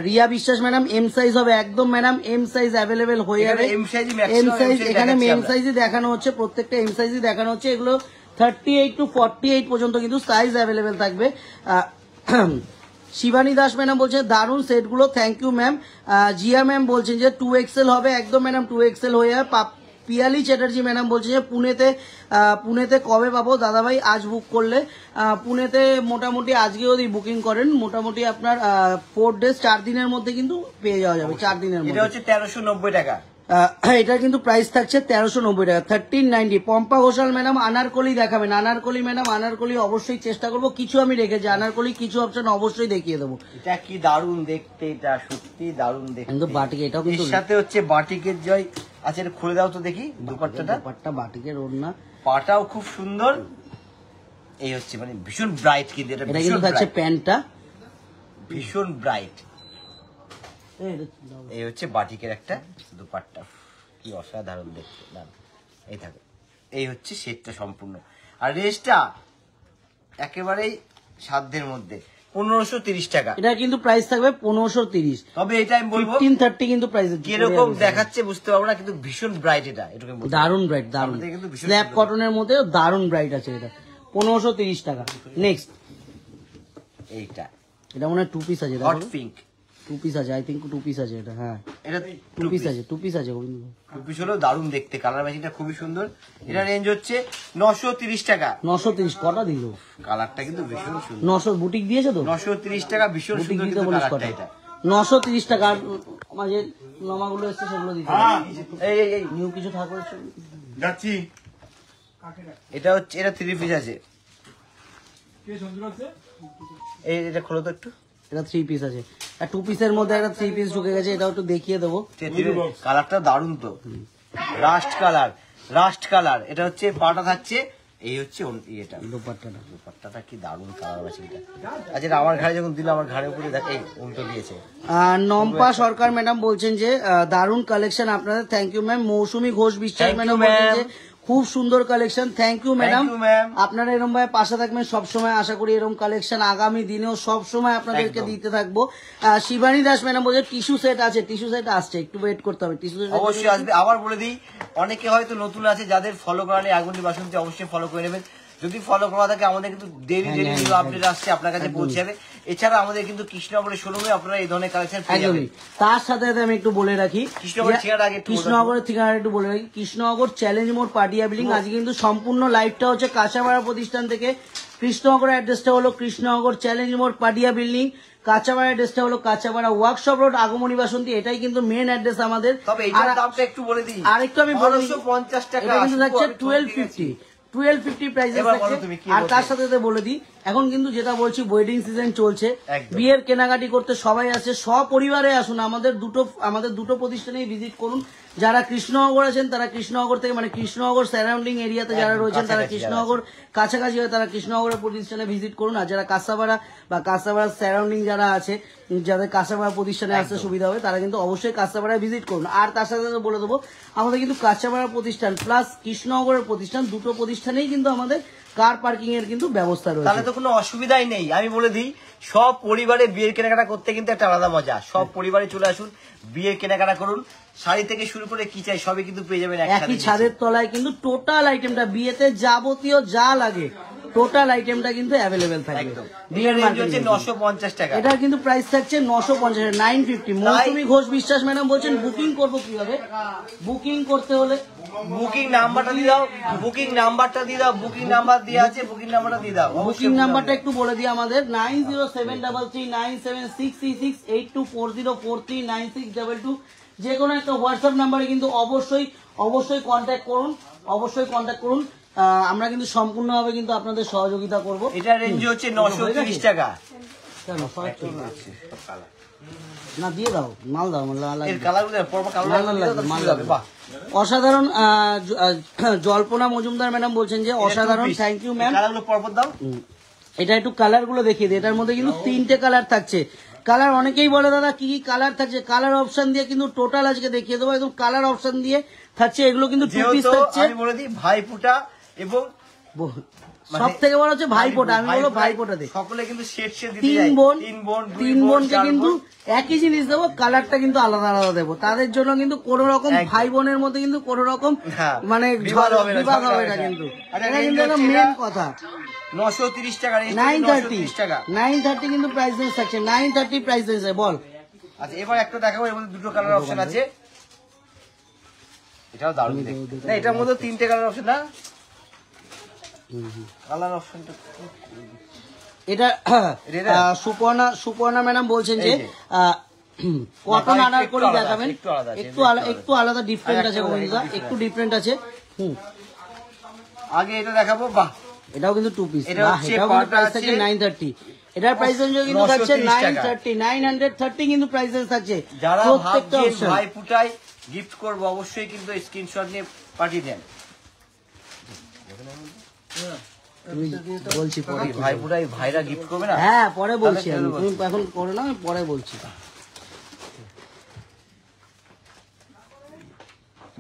রিয়া বিশ্বাস ম্যাডাম এম সাইজ হবে একদম ম্যাডাম, এম সাইজ অ্যাভেলেবেল হয়ে যাবে। এম সাইজ এম সাইজ এখানে এম সাইজই দেখানো হচ্ছে, প্রত্যেকটা এম সাইজই দেখানো হচ্ছে। এগুলো 38 টু 48 পর্যন্ত কিন্তু সাইজ অ্যাভেলেবেল থাকবে। শিবানী দাস ম্যাডাম বলছে দারুণ সেটগুলো, thank you ma'am. Zia ma'am বলছেন যে 2XL হবে একদম ম্যাডাম, 2XL হয়ে যাবে। পিয়ালি চ্যাটার্জি ম্যাডাম বলছে যে পুনেতে কবে পাবো দাদাভাই? আজ বুক করলে পুনেতে মোটামুটি আজকে যদি বুকিং করেন মোটামুটি আপনার 4 ডেজ 4 দিনের মধ্যে কিন্তু পেয়ে যাওয়া যাবে, 4 দিনের এটা মধ্যে। হচ্ছে 1390 টাকা। এটার কিন্তু প্রাইস থাকছে 1390 টাকা। 1390। পম্পা ঘোষাল ম্যাডাম আনারকলি দেখাবেন? আনারকলি ম্যাডাম, আনারকলি অবশ্যই চেষ্টা করবো, কিছু আমি রেখেছি আনারকলি, কিছু অপশন অবশ্যই দেখিয়ে দেবো। এটা কি দারুণ দেখতে, এটা সত্যি দারুণ দেখতে। কিন্তু বাটিক এটাও কিন্তু এর সাথে হচ্ছে বাটিকের জয় আচ্ছা, এটা খুলে দাও তো দেখি দুপাট্টাটা। দুপাট্টা বাটিকের ওড়না, পাটাও খুব সুন্দর। এই হচ্ছে মানে ভীষণ ব্রাইট, কিন্তু এটা এটা ভীষণ কিন্তু থাকছে bright, প্যান্টটা। ভীষণ ব্রাইট। এই হচ্ছে বাটিকের একটা দুপাট্টা, কি অসাধারণ দেখতে। না এই থাকে, এই হচ্ছে সেটটা সম্পূর্ণ। আর রেঞ্জটা একেবারেই সাধ্যের মধ্যে, 1530 টাকা। এটা কিন্তু প্রাইস থাকবে 1530। তবে এটা আমি বলবো 1530 কিন্তু প্রাইস কিরকম দেখাচ্ছে বুঝতে পারবো না, কিন্তু ভীষণ ব্রাইট এটা, এটুকু আমি বলতে পারবো। দারুন ব্রাইট, দারুন আমাদের কিন্তু ভীষণ স্ল্যাব সুন্দর। কটনের মধ্যে দারুন ব্রাইট আছে এটা। 1530 টাকা। নেক্সট এইটা এটা মনে হয় 2 পিস আছে, হট পিঙ্ক, 2 পিস আছে, আই থিঙ্ক 2 পিস আছে এটা। হ্যাঁ এটা 2 পিস আছে, 2 পিস আছে গোবিন্দ। টু পিস হলো দারুণ দেখতে, কালার ম্যাচিংটা খুবই সুন্দর। এটা রেঞ্জ হচ্ছে 930 টাকা। 930 কটা দিল? কালারটা কিন্তু ভীষণ সুন্দর। 900 বুটিক দিয়েছে তো? 930 টাকা, ভীষণ বুটিক সুন্দর দিতে কিন্তু বলিস কালারটা কটা? এটা। 930 টাকা। আর আমার যে নামাগুলো এসছে সেগুলো দিতে এই এই এই নিউ কিছু থাকবে যাচ্ছি। এটা হচ্ছে, এটা থ্রি পিস আছে। এই এটা খোলো তো একটু। এটা 3 পিস আছে। আর 2 পিসের মধ্যে একটা 3 পিস ঢুকে গেছে, এটাও একটু দেখিয়ে দেবো। কালারটা দারুণ তো, রাস্ট কালার, রাস্ট কালার। এটা হচ্ছে পাটা থাকছে, এই হচ্ছে এটা দুপাট্টাটা। দুপাট্টাটা কি দারুণ কালার ম্যাচিংটা। আচ্ছা, এটা আমার ঘাড়ে যখন দিল, আমার ঘাড়ের উপরে দেখ এই উল্টো দিয়েছে। নম্পা সরকার ম্যাডাম বলছেন যে দারুণ কালেকশন আপনাদের, thank you ma'am. Mousumi Ghosh Biswas Thank you, madam বলছেন ma'am. যে খুব সুন্দর collection, thank you madam. Thank you, ma'am. আপনারা এরকম ভাবে পাশে থাকবেন সবসময়, আশা করি এরকম কালেকশন আগামী দিনেও সবসময় আপনাদেরকে একদম। দিতে থাকবো। শিবানী দাস ম্যাডাম বলছে টিস্যু সেট আছে, টিস্যু সেট আসছে, একটু ওয়েট করতে হবে। টিস্যু সেট অবশ্যই আসবে। আবার বলে দিই, অনেকে হয়তো নতুন আছে, যাদের ফলো করা নেই আগুন বাসন্তী, অবশ্যই ফলো করে নেবেন। যদি ফলো করা থাকে, আমাদের কিন্তু ডেইলি ডেইলি আপডেট আসছে, আপনার কাছে পৌঁছে যাবে। এছাড়া আমাদের কিন্তু কৃষ্ণনগরের শোরুমে আপনারা এই ধরনের কালেকশন পেয়ে যাবেন। একদমই। তার সাথে সাথে আমি একটু বলে রাখি, কৃষ্ণনগরের ঠিকানাটা আগে একটু বলে কৃষ্ণনগরের ঠিকানা একটু বলে রাখি। কৃষ্ণনগর চ্যালেঞ্জ মোড় পাটিয়া বিল্ডিং। আজকে কিন্তু সম্পূর্ণ লাইভটা হচ্ছে কাঁচাপাড়া প্রতিষ্ঠান থেকে। কৃষ্ণনগরের অ্যাড্রেসটা হলো কৃষ্ণনগর চ্যালেঞ্জ মোড় পাডিয়া বিল্ডিং, কাঁচাপাড়া অ্যাড্রেসটা হলো কাঁচাপাড়া ওয়ার্কশপ রোড আগমনী বাসন্তী, এটাই কিন্তু মেন অ্যাড্রেস আমাদের। তবে এটার দামটা একটু বলে দিই, আরেকটু আমি বলে দিই, 1250 টাকা এটা কিন্তু থাকছে 1250 প্রাইসে থাকছে। আর তার সাথে সাথে বলে দিই, এখন কিন্তু যেটা বলছি ওয়েডিং সিজন চলছে, একদম। বিয়ের কেনাকাটি করতে সবাই আছে, সপরিবারে আসুন, আমাদের দুটো প্রতিষ্ঠানেই ভিজিট করুন। যারা কৃষ্ণনগর আছেন তারা কৃষ্ণনগর থেকে, মানে কৃষ্ণনগর সারাউন্ডিং এরিয়াতে যারা রয়েছেন তারা কৃষ্ণনগর কাছাকাছি হয় তারা কৃষ্ণনগরের প্রতিষ্ঠানে ভিজিট করুন। আর যারা কাঁচাপাড়া বা কাঁচাপাড়ার সারাউন্ডিং যারা আছে, যাদের কাঁচাপাড়া প্রতিষ্ঠানে আসতে সুবিধা হবে, তারা কিন্তু অবশ্যই কাঁচাপাড়ায় ভিজিট করুন। আর তার সাথে সাথে বলে দেবো, আমাদের কিন্তু কাঁচাপাড়া প্রতিষ্ঠান প্লাস কৃষ্ণনগরের প্রতিষ্ঠান, দুটো প্রতিষ্ঠানেই কিন্তু আমাদের কার পার্কিং এর কিন্তু ব্যবস্থা রয়েছে। তাহলে তো কোনো অসুবিধাই নেই। আমি বলে দিই, সব পরিবারে বিয়ের কেনাকাটা করতে কিন্তু একটা আলাদা মজা। সব পরিবারে চলে আসুন, বিয়ের কেনাকাটা করুন, শাড়ি থেকে শুরু করে কি চাই সবই কিন্তু পেয়ে যাবেন একই ছাদের তলায়। কিন্তু টোটাল আইটেমটা বিয়েতে যাবতীয় যা লাগে টোটাল আইটেমটা কিন্তু অ্যাভেলেবেল থাকবে। বিয়ের রেঞ্জ হচ্ছে 950 টাকা। এটা কিন্তু প্রাইস থাকছে 950, 950। মৌসুমী ঘোষ বিশ্বাস ম্যাডাম বলছেন বুকিং করবো কিভাবে? বুকিং করতে হলে বুকিং নাম্বারটা দিয়ে দাও, বুকিং নাম্বারটা দিয়ে দাও, বুকিং নাম্বার দিয়ে আছে, বুকিং নাম্বারটা দিয়ে দাও। বুকিং নাম্বারটা একটু বলে দিই আমাদের 90733976868240439622। যে কোনো একটা হোয়াটসঅ্যাপ নাম্বারে কিন্তু অবশ্যই কন্ট্যাক্ট করুন। আমরা কিন্তু সম্পূর্ণভাবে কিন্তু আপনাদের সহযোগিতা করব। এটা রেঞ্জ হচ্ছে 930 টাকা। কেন না দিয়ে দাও, মাল দাও, এর কালারগুলো পরপর কালার বাহ অসাধারণ। জল্পনা মজুমদার ম্যাডাম বলছেন যে অসাধারণ, থ্যাংক ইউ ম্যাম। কালারগুলো পরপর দাও। এটা একটু কালার গুলো দেখিয়ে দিই। এটার মধ্যে কিন্তু 3টে কালার থাকছে। কালার অনেকেই বলে দাদা কি কি কালার থাকছে, কালার অপশন দিয়ে কিন্তু টোটাল আজকে দেখিয়ে দেবো, একদম কালার অপশন দিয়ে থাকছে। এগুলো কিন্তু 2 পিস থাকছে। আমি বলে দিই ভাইফোঁটা এবং সব থেকে বড় হচ্ছে ভাইফোঁটা। আমি বলবো ভাইফোঁটা দেখ, সকলে কিন্তু সেট দিতে তিন যায়। তিন বোনকে কিন্তু একই জিনিস দেবো, কালারটা কিন্তু আলাদা আলাদা দেবো। তাদের জন্য কিন্তু কোন রকম ভাই বোনের মধ্যে কিন্তু কোন রকম মানে বিবাদ হবে না কিন্তু। এটা কিন্তু একটা মেন কথা। 930 টাকা, 930 কিন্তু প্রাইস রেঞ্জ থাকছে। 930 প্রাইস রেঞ্জ বল। আচ্ছা এবার একটা দেখাবো, এর মধ্যে দুটো কালার অপশন আছে। এটাও দারুণ দেখতে। না এটার মধ্যে 3টে কালার অপশন না, কালার অপশনটা এটা সুপর্ণা ম্যাডাম বলছেন যে কটন আনার করে দেখাবেন, একটু আলাদা ডিফারেন্ট আছে, একটু ডিফারেন্ট আছে। আগে এটা দেখাবো, বাহ এটাও কিন্তু 2 পিস। এটাও কিন্তু প্রাইস থাকছে 930। এটার প্রাইস রেঞ্জ কিন্তু থাকছে 930 কিন্তু প্রাইস রেঞ্জ থাকছে। যারা প্রত্যেকটা ভাবছেন অপশন ভাই ফুটাই গিফট করব, অবশ্যই কিন্তু স্ক্রিনশট নিয়ে পাঠিয়ে দেন। বলছি পরে ভাই ফুটাই ভাইরা গিফট করবে না। হ্যাঁ পরে বলছি, আমি তুমি এখন করে না, আমি পরে বলছি।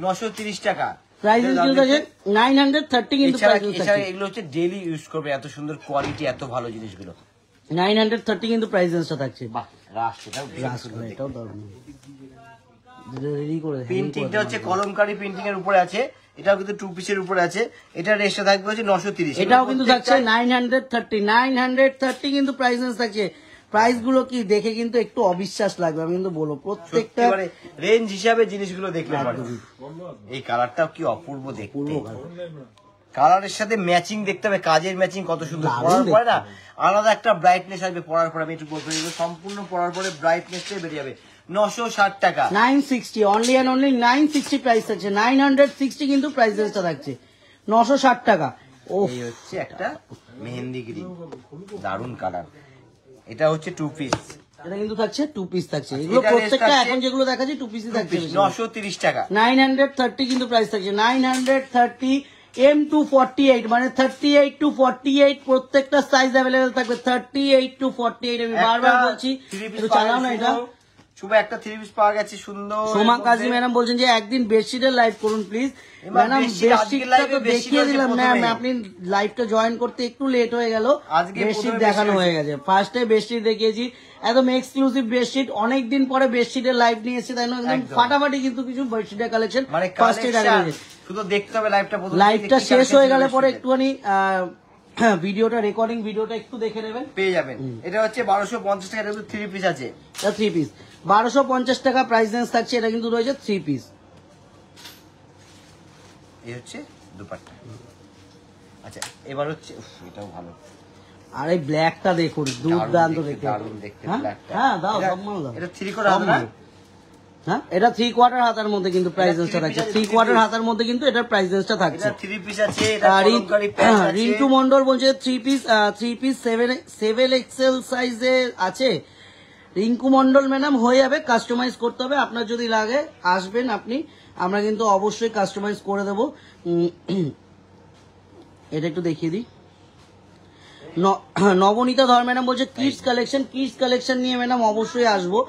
930 টাকা প্রাইস কিন্তু আছে 930 কিন্তু প্রাইস এছাড়া এগুলো হচ্ছে ডেইলি ইউজ করবে, এত সুন্দর কোয়ালিটি, এত ভালো জিনিসগুলো 930 কিন্তু প্রাইস রেঞ্জটা থাকছে। বাহ রাশ, এটাও ভীষণ সুন্দর। এটাও দারুণ রেডি করে। প্রিন্টিংটা হচ্ছে কলমকারী প্রিন্টিং এর উপরে আছে, এটাও কিন্তু 2 পিসের উপরে আছে। এটা রেটটা থাকবে হচ্ছে 930। এটাও কিন্তু থাকছে 930 কিন্তু প্রাইস রেঞ্জ থাকছে। প্রাইস গুলো কি দেখে কিন্তু একটু অবিশ্বাস লাগবে, আমি কিন্তু বলবো প্রত্যেকটা রেঞ্জ হিসাবে জিনিসগুলো দেখলে পারে। এই কালারটাও কি অপূর্ব দেখতে, কালারের সাথে ম্যাচিং দেখতে হবে, কাজের ম্যাচিং কত সুন্দর। পরার পরে না আলাদা একটা ব্রাইটনেস আসবে, পরার পরে আমি একটু বলতে পারি সম্পূর্ণ পরার পরে ব্রাইটনেসটাই বেরিয়ে যাবে। 960 টাকা, 960 অনলি অ্যান্ড অনলি 960 প্রাইস থাকছে। 960 কিন্তু প্রাইস রেঞ্জটা থাকছে 960 টাকা। ও এই হচ্ছে একটা মেহেন্দি গ্রিন, দারুন কালার। এটা হচ্ছে 2 পিস, এটা কিন্তু থাকছে 2 পিস থাকছে। এগুলো প্রত্যেকটা এখন যেগুলো দেখাচ্ছি 2 পিসই থাকছে। 930 টাকা, 930 কিন্তু প্রাইস থাকছে। 930 M248 মানে 38 to 48 প্রত্যেকটা সাইজ अवेलेबल থাকবে। 38 to 48 আমি বারবার বলছি, একটু চালাও না এটা। শুভ একটা 3 পিস পাওয়া গেছে সুন্দর। সোমা কাজী ম্যাডাম বলছেন যে একদিন বেডশিটের লাইভ করুন প্লিজ। ম্যাডাম বেডশিটটা তো দেখিয়ে দিলাম, ম্যাম আপনি লাইভটা জয়েন করতে একটু লেট হয়ে গেল, বেডশিট দেখানো হয়ে গেছে। ফার্স্টে বেডশিট দেখিয়েছি, একদম এক্সক্লুসিভ বেডশিট, অনেকদিন পরে বেডশিটের লাইভ নিয়ে এসেছে, তাই না? একদম ফাটাফাটি কিন্তু কিছু বেডশিটের কালেকশন ফার্স্টে দেখানো। শুধু দেখতে হবে লাইভটা, লাইভটা শেষ হয়ে গেলে পরে একটুখানি ভিডিওটা রেকর্ডিং ভিডিওটা একটু দেখে নেবেন, পেয়ে যাবেন। এটা হচ্ছে 1250 টাকা, 3 পিস আছে। এটা 3 পিস 1250 টাকা প্রাইস রেঞ্জ থাকছে। এটা কিন্তু রয়েছে 3 পিস। এই হচ্ছে দুপাট্টা। আচ্ছা এবার হচ্ছে এটাও ভালো, আর এই ব্ল্যাকটা দেখুন, দুর্দান্ত দেখতে। হ্যাঁ হ্যাঁ, দাও সব মাল দাও। এটা 3/4 হাত না? হ্যাঁ, এটা 3/4 হাতার মধ্যে কিন্তু প্রাইস রেঞ্জটা থাকছে। 3/4 হাতার মধ্যে কিন্তু এটার প্রাইস রেঞ্জটা থাকছে। এটা 3 পিস আছে, এটা কলমকারী প্যান্ট আছে। রিন্টু মন্ডল বলছে 3 পিস 7 এক্সেল সাইজে আছে। রিঙ্কু মন্ডল ম্যাডাম হয়ে যাবে, কাস্টমাইজ করতে হবে। আপনার যদি লাগে আসবেন আপনি, আমরা কিন্তু অবশ্যই কাস্টমাইজ করে দেবো। এটা একটু দেখিয়ে দিই। নবনীতা ধর ম্যাডাম বলছে কিডস কালেকশন নিয়ে ম্যাডাম অবশ্যই আসবো।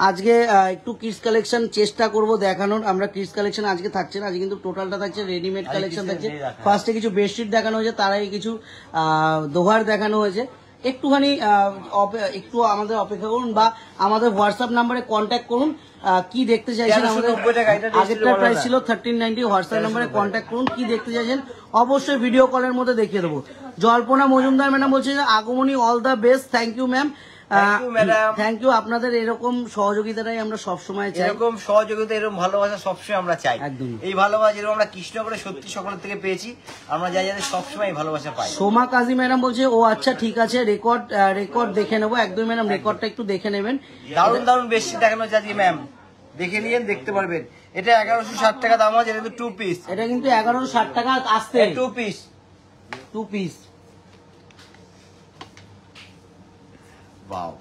আজকে একটু কিডস কালেকশন চেষ্টা করব দেখানোর। আমরা কিডস কালেকশন আজকে থাকছে না, আজকে কিন্তু টোটালটা থাকছে রেডিমেড কালেকশন থাকছে। ফার্স্টে কিছু বেডশিট দেখানো হয়েছে, তার আগে কিছু দোহার দেখানো হয়েছে। একটুখানি একটু আমাদের অপেক্ষা করুন বা আমাদের হোয়াটসঅ্যাপ নাম্বারে কন্ট্যাক্ট করুন। কি দেখতে চাইছেন, আমাদের আগেরটার প্রাইস ছিল 1390। হোয়াটসঅ্যাপ নাম্বারে কন্ট্যাক্ট করুন, কি দেখতে চাইছেন অবশ্যই ভিডিও কলের মধ্যে দেখিয়ে দেবো। জল্পনা মজুমদার ম্যাডাম বলছে যে Agomoni all the best. Thank you ma'am, thank you. আপনাদের এরকম সহযোগিতাটাই আমরা সবসময় চাই, এরকম সহযোগিতা, এরকম ভালোবাসা সবসময় আমরা চাই। একদম এই ভালোবাসা যেরকম আমরা কৃষ্ণনগরে সত্যি সকলের থেকে পেয়েছি, আমরা যাই যাদের সবসময় এই ভালোবাসা পাই। সোমা কাজী ম্যাডাম বলছে ও আচ্ছা ঠিক আছে, রেকর্ড দেখে নেবো। একদম ম্যাডাম রেকর্ডটা একটু দেখে নেবেন। দারুণ দারুণ বেশি দেখানো যাচ্ছে ম্যাম, দেখে নিয়ে দেখতে পারবেন। এটা 1160 টাকা দাম আছে, এটা কিন্তু 2 পিস। এটা কিন্তু 1160 টাকা আসছে, 2 পিস। ওয়াও,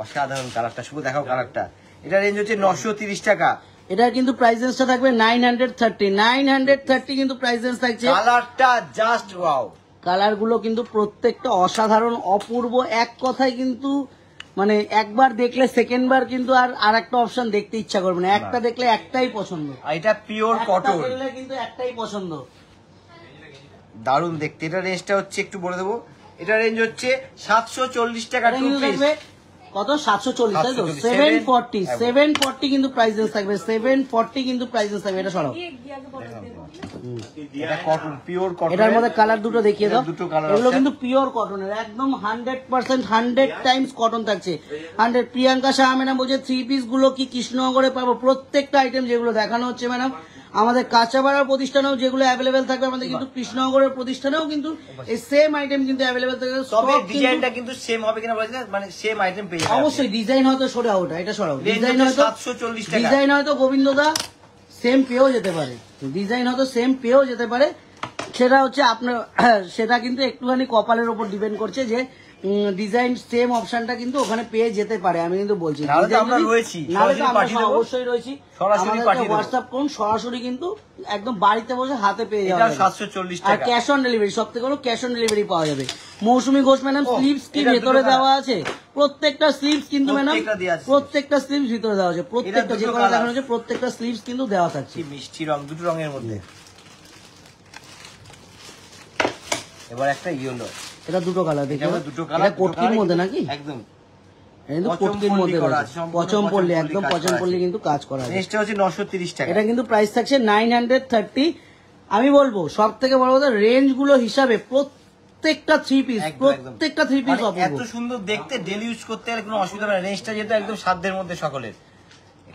অসাধারণ কালারটা, শুধু দেখাও কালারটা। এটা রেঞ্জ হচ্ছে 930 টাকা। এটার কিন্তু প্রাইস রেঞ্জটা থাকবে 930 কিন্তু প্রাইস রেঞ্জ থাকছে। কালারটা জাস্ট ওয়াও, কালার গুলো কিন্তু প্রত্যেকটা অসাধারণ অপূর্ব। এক কথায় কিন্তু মানে একবার দেখলে সেকেন্ড বার কিন্তু আর একটা অপশন দেখতে ইচ্ছা করবে না। একটা দেখলে একটাই পছন্দ, আর এটা পিওর কটন, দেখলে কিন্তু একটাই পছন্দ। দারুণ দেখতে। এটা রেঞ্জটা হচ্ছে একটু বলে দেবো, এটা রেঞ্জ হচ্ছে 740 টাকা। এটা কিন্তু থাকবে কত, 740, তাই তো? 740 কিন্তু প্রাইস রেঞ্জ থাকবে। 740 কিন্তু প্রাইস রেঞ্জ থাকবে। এটা সরাও, এটা কটন, পিওর কটন। এটার মধ্যে কালার দুটো দেখিয়ে দাও। দুটো কালার এগুলো আছে, কিন্তু পিওর কটনের, একদম 100% 100 টাইমস কটন থাকছে। 100। প্রিয়াঙ্কা শাহ ম্যাডাম বলছে 3 পিস গুলো কি কৃষ্ণনগরে পাবো? প্রত্যেকটা আইটেম যেগুলো দেখানো হচ্ছে ম্যাডাম, আমাদের কাঁচাপাড়ার প্রতিষ্ঠানেও যেগুলো অ্যাভেলেবেল থাকবে, আমাদের কিন্তু কৃষ্ণনগরের প্রতিষ্ঠানেও কিন্তু এই সেম আইটেম কিন্তু অ্যাভেলেবেল থাকবে। তবে ডিজাইনটা কিন্তু সেম হবে কিনা বলছেন, মানে সেম আইটেম পেয়ে যাবেন। অবশ্যই ডিজাইন হয়তো সরে ওটা, এটা সরাও। ডিজাইন হয়তো 740 টাকা। ডিজাইন হয়তো গোবিন্দদা সেম পেয়েও যেতে পারে, ডিজাইন হয়তো সেম পেয়েও যেতে পারে। সেটা হচ্ছে আপনার, সেটা কিন্তু একটুখানি কপালের উপর ডিপেন্ড করছে যে ডিজাইন সেম অপশনটা কিন্তু ওখানে পেয়ে যেতে পারে। আমি কিন্তু বলছি আমরা রয়েছি, অবশ্যই রয়েছি। হোয়াটসঅ্যাপ করুন, সরাসরি কিন্তু একদম বাড়িতে বসে হাতে পেয়ে যাবে। 740 আর টাকা। ক্যাশ অন ডেলিভারি, সব থেকে বড় ক্যাশ অন ডেলিভারি পাওয়া যাবে। মৌসুমী ঘোষ ম্যাডাম স্লিভস কি ভেতরে দেওয়া আছে? প্রত্যেকটা স্লিভস কিন্তু ম্যাডাম, প্রত্যেকটা স্লিভস ভিতরে দেওয়া আছে। প্রত্যেকটা যে কটা দেখানো হচ্ছে প্রত্যেকটা স্লিভস কিন্তু দেওয়া থাকছে। মিষ্টি রং, দুটো রঙের মধ্যে। এবার একটা ইয়েলো, এটা দুটো কালার দেখে, দুটো কালার কোটকির মধ্যে নাকি? একদম কিন্তু কোটকির মধ্যে পচমপল্লি, একদম পচমপল্লি কিন্তু কাজ করা আছে। নেক্সট হচ্ছে 930 টাকা। এটা কিন্তু প্রাইস থাকছে 930। আমি বলবো সব থেকে বড় কথা, রেঞ্জ গুলো হিসাবে প্রত্যেকটা 3 পিস, প্রত্যেকটা 3 পিস এত সুন্দর দেখতে, ডেলি ইউজ করতে গেলে কোনো অসুবিধা নেই। রেঞ্জটা যেহেতু একদম সাধ্যের মধ্যে সকলের,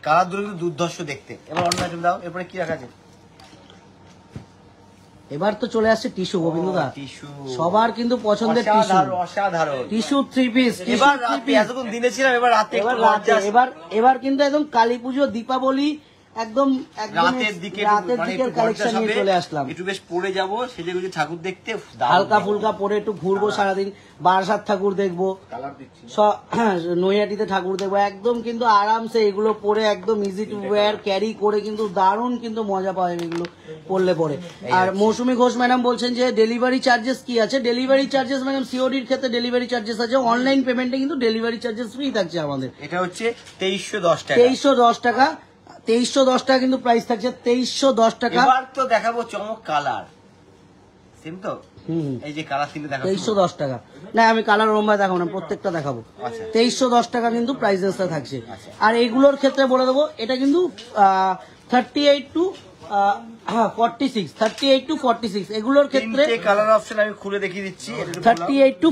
কালার দুটো কিন্তু দুর্ধর্ষ দেখতে। এবার অন্য আইটেম দাও, এরপরে কি রাখা আছে? এবার তো চলে আসছে টিস্যু, গোবিন্দদা। টিস্যু সবার কিন্তু পছন্দের টিস্যু, অসাধারণ টিস্যু 3 পিস। এবার রাতে, এতক্ষণ দিনে ছিলাম, এবার রাতে, এবার কিন্তু একদম কালী পুজো, দীপাবলি, একদম রাতের দিকে কালেকশন নিয়ে চলে আসলাম। একটু বেশ পরে যাবো, সেজে গুজে ঠাকুর দেখতে, হালকা ফুলকা পরে একটু ঘুরবো সারাদিন, বারাসাত ঠাকুর দেখবো, নৈহাটিতে ঠাকুর দেখবো, একদম কিন্তু আরামসে এগুলো পরে একদম ইজি টু ওয়্যার ক্যারি করে কিন্তু দারুণ কিন্তু মজা পাওয়া যাবে এগুলো পরলে পরে। আর মৌসুমী ঘোষ ম্যাডাম বলছেন যে ডেলিভারি চার্জেস কি আছে? ডেলিভারি চার্জেস ম্যাডাম সিওডির ক্ষেত্রে ডেলিভারি চার্জেস আছে, অনলাইন পেমেন্টে কিন্তু ডেলিভারি চার্জেস ফ্রি থাকছে আমাদের। এটা হচ্ছে 2310 টাকা। 2310 টাকা, 2310 টাকা কিন্তু প্রাইস থাকছে। 2310 টাকা। এবার তো দেখাবো চমক কালার, সেম তো, এই যে কালার তিনটে দেখাবো 2310 টাকা। না আমি কালার ওরমভাবে দেখাবো না, প্রত্যেকটা দেখাবো। 2310 টাকা কিন্তু প্রাইস রেঞ্জটা থাকছে। আর এইগুলোর ক্ষেত্রে বলে দেবো, এটা কিন্তু 38 টু 46, 38 টু 46 এগুলোর ক্ষেত্রে কালার অপশন আমি খুলে দেখিয়ে দিচ্ছি। 38 টু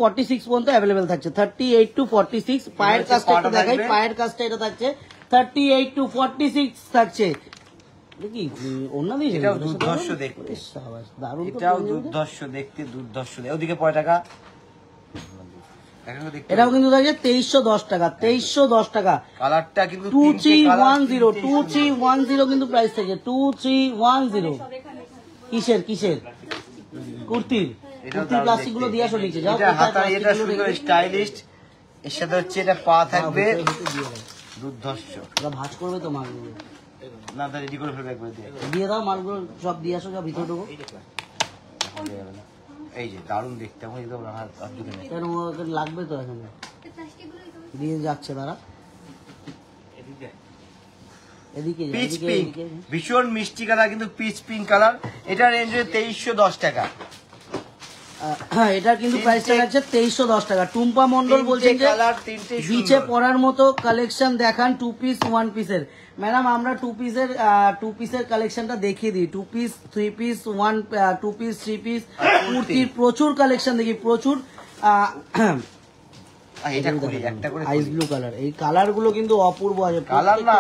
46 পর্যন্ত অ্যাভেলেবেল থাকছে। 38 টু 46। পায়ের কাজটা একটু দেখাই, পায়ের কাজটা এটা থাকছে 38 টু 46 থাকছে। দেখি অন্য দিয়েছে এটাও দুর্ধর্ষ দেখতে, দারুণ তো এটাও দুর্ধর্ষ দেখতে, দুর্ধর্ষ। ওদিকে 5 টাকা, এটাও কিন্তু থাকে 2310 টাকা, 2310 টাকা। কালারটা কিন্তু 2310, 2310 কিন্তু প্রাইস থাকে, 2310। কিসের কিসের কুর্তির, কুর্তির প্লাস্টিক গুলো দিয়ে আসো নিচে যাও। এটা হাতা, এটা সুন্দর স্টাইলিশ, এর সাথে হচ্ছে এটা পা থাকবে দুর্ধর্ষ। ওরা ভাঁজ করবে তো মালগুলো, না তা রেডি করে ফেলবে একবার দিয়ে। দিয়ে দাও মালগুলো সব দিয়ে আসো, যা ভিতরে ঢোকো। এই যে দারুণ দেখতে, এখন একদম হাত ঢুকে নেই। কেন ওকে লাগবে তো এখানে, দিয়ে যাচ্ছে তারা এদিকে যা, পিচ এদিকে, পিঙ্ক, এদিকে। ভীষণ মিষ্টি কালার কিন্তু পিচ পিঙ্ক কালার। এটা রেঞ্জ 2310 টাকা। হ্যাঁ, এটার কিন্তু প্রাইসটা আছে 2310 টাকা। টুম্পা মন্ডল বলছেন যে কালার তিনটে বিচে পরার মতো কালেকশন দেখান, 2 পিস 1 পিসের। ম্যাডাম আমরা 2 পিসের কালেকশনটা দেখিয়ে দিই। 2 পিস 3 পিস 2 পিস 3 পিস কুর্তির প্রচুর কালেকশন দেখি, প্রচুর। এটা খুলি একটা করে, আইস ব্লু কালার, এই কালার গুলো কিন্তু অপূর্ব আছে। কালার না,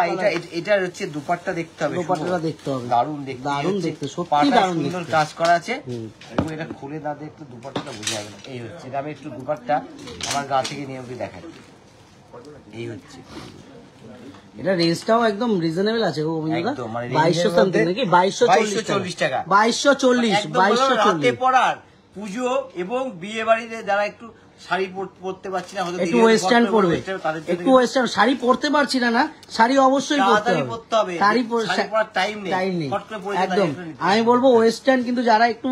এটা হচ্ছে দুপাট্টা দেখতে হবে, দুপাট্টাটা দেখতে হবে, দারুণ দেখতে, দারুণ দেখতে, সত্যি পাটা দারুণ সুন্দর দেখতে। কাজ করা আছে। এবং এটা খুলে না দেখলে দুপাট্টাটা বোঝা যাবে না। এই হচ্ছে, এটা আমি একটু দুপাট্টা আমার গা থেকে নিয়ে ওকে দেখাই। এই হচ্ছে, এটা রেঞ্জটাও একদম রিজনেবল আছে গো গোবিন্দদা, একদম, মানে 2200 সামথিং নাকি, 2240 টাকা, 2240, একদম বলো, রাতে 2240। পরার পুজো এবং বিয়ে বাড়িতে যারা একটু শাড়ি পরতে পারছি না, হয়তো একটু ওয়েস্টার্ন পরবে, তাদের জন্য একটু ওয়েস্টার্ন শাড়ি পরতে পারছি না, না শাড়ি অবশ্যই পরতে তাড়াতাড়ি হবে, পরতে হবে, শাড়ি শাড়ি পরার টাইম নেই, ফট করে পরে যেতে একদম। হয়, একটা আমি বলবো ওয়েস্টার্ন কিন্তু যারা একটু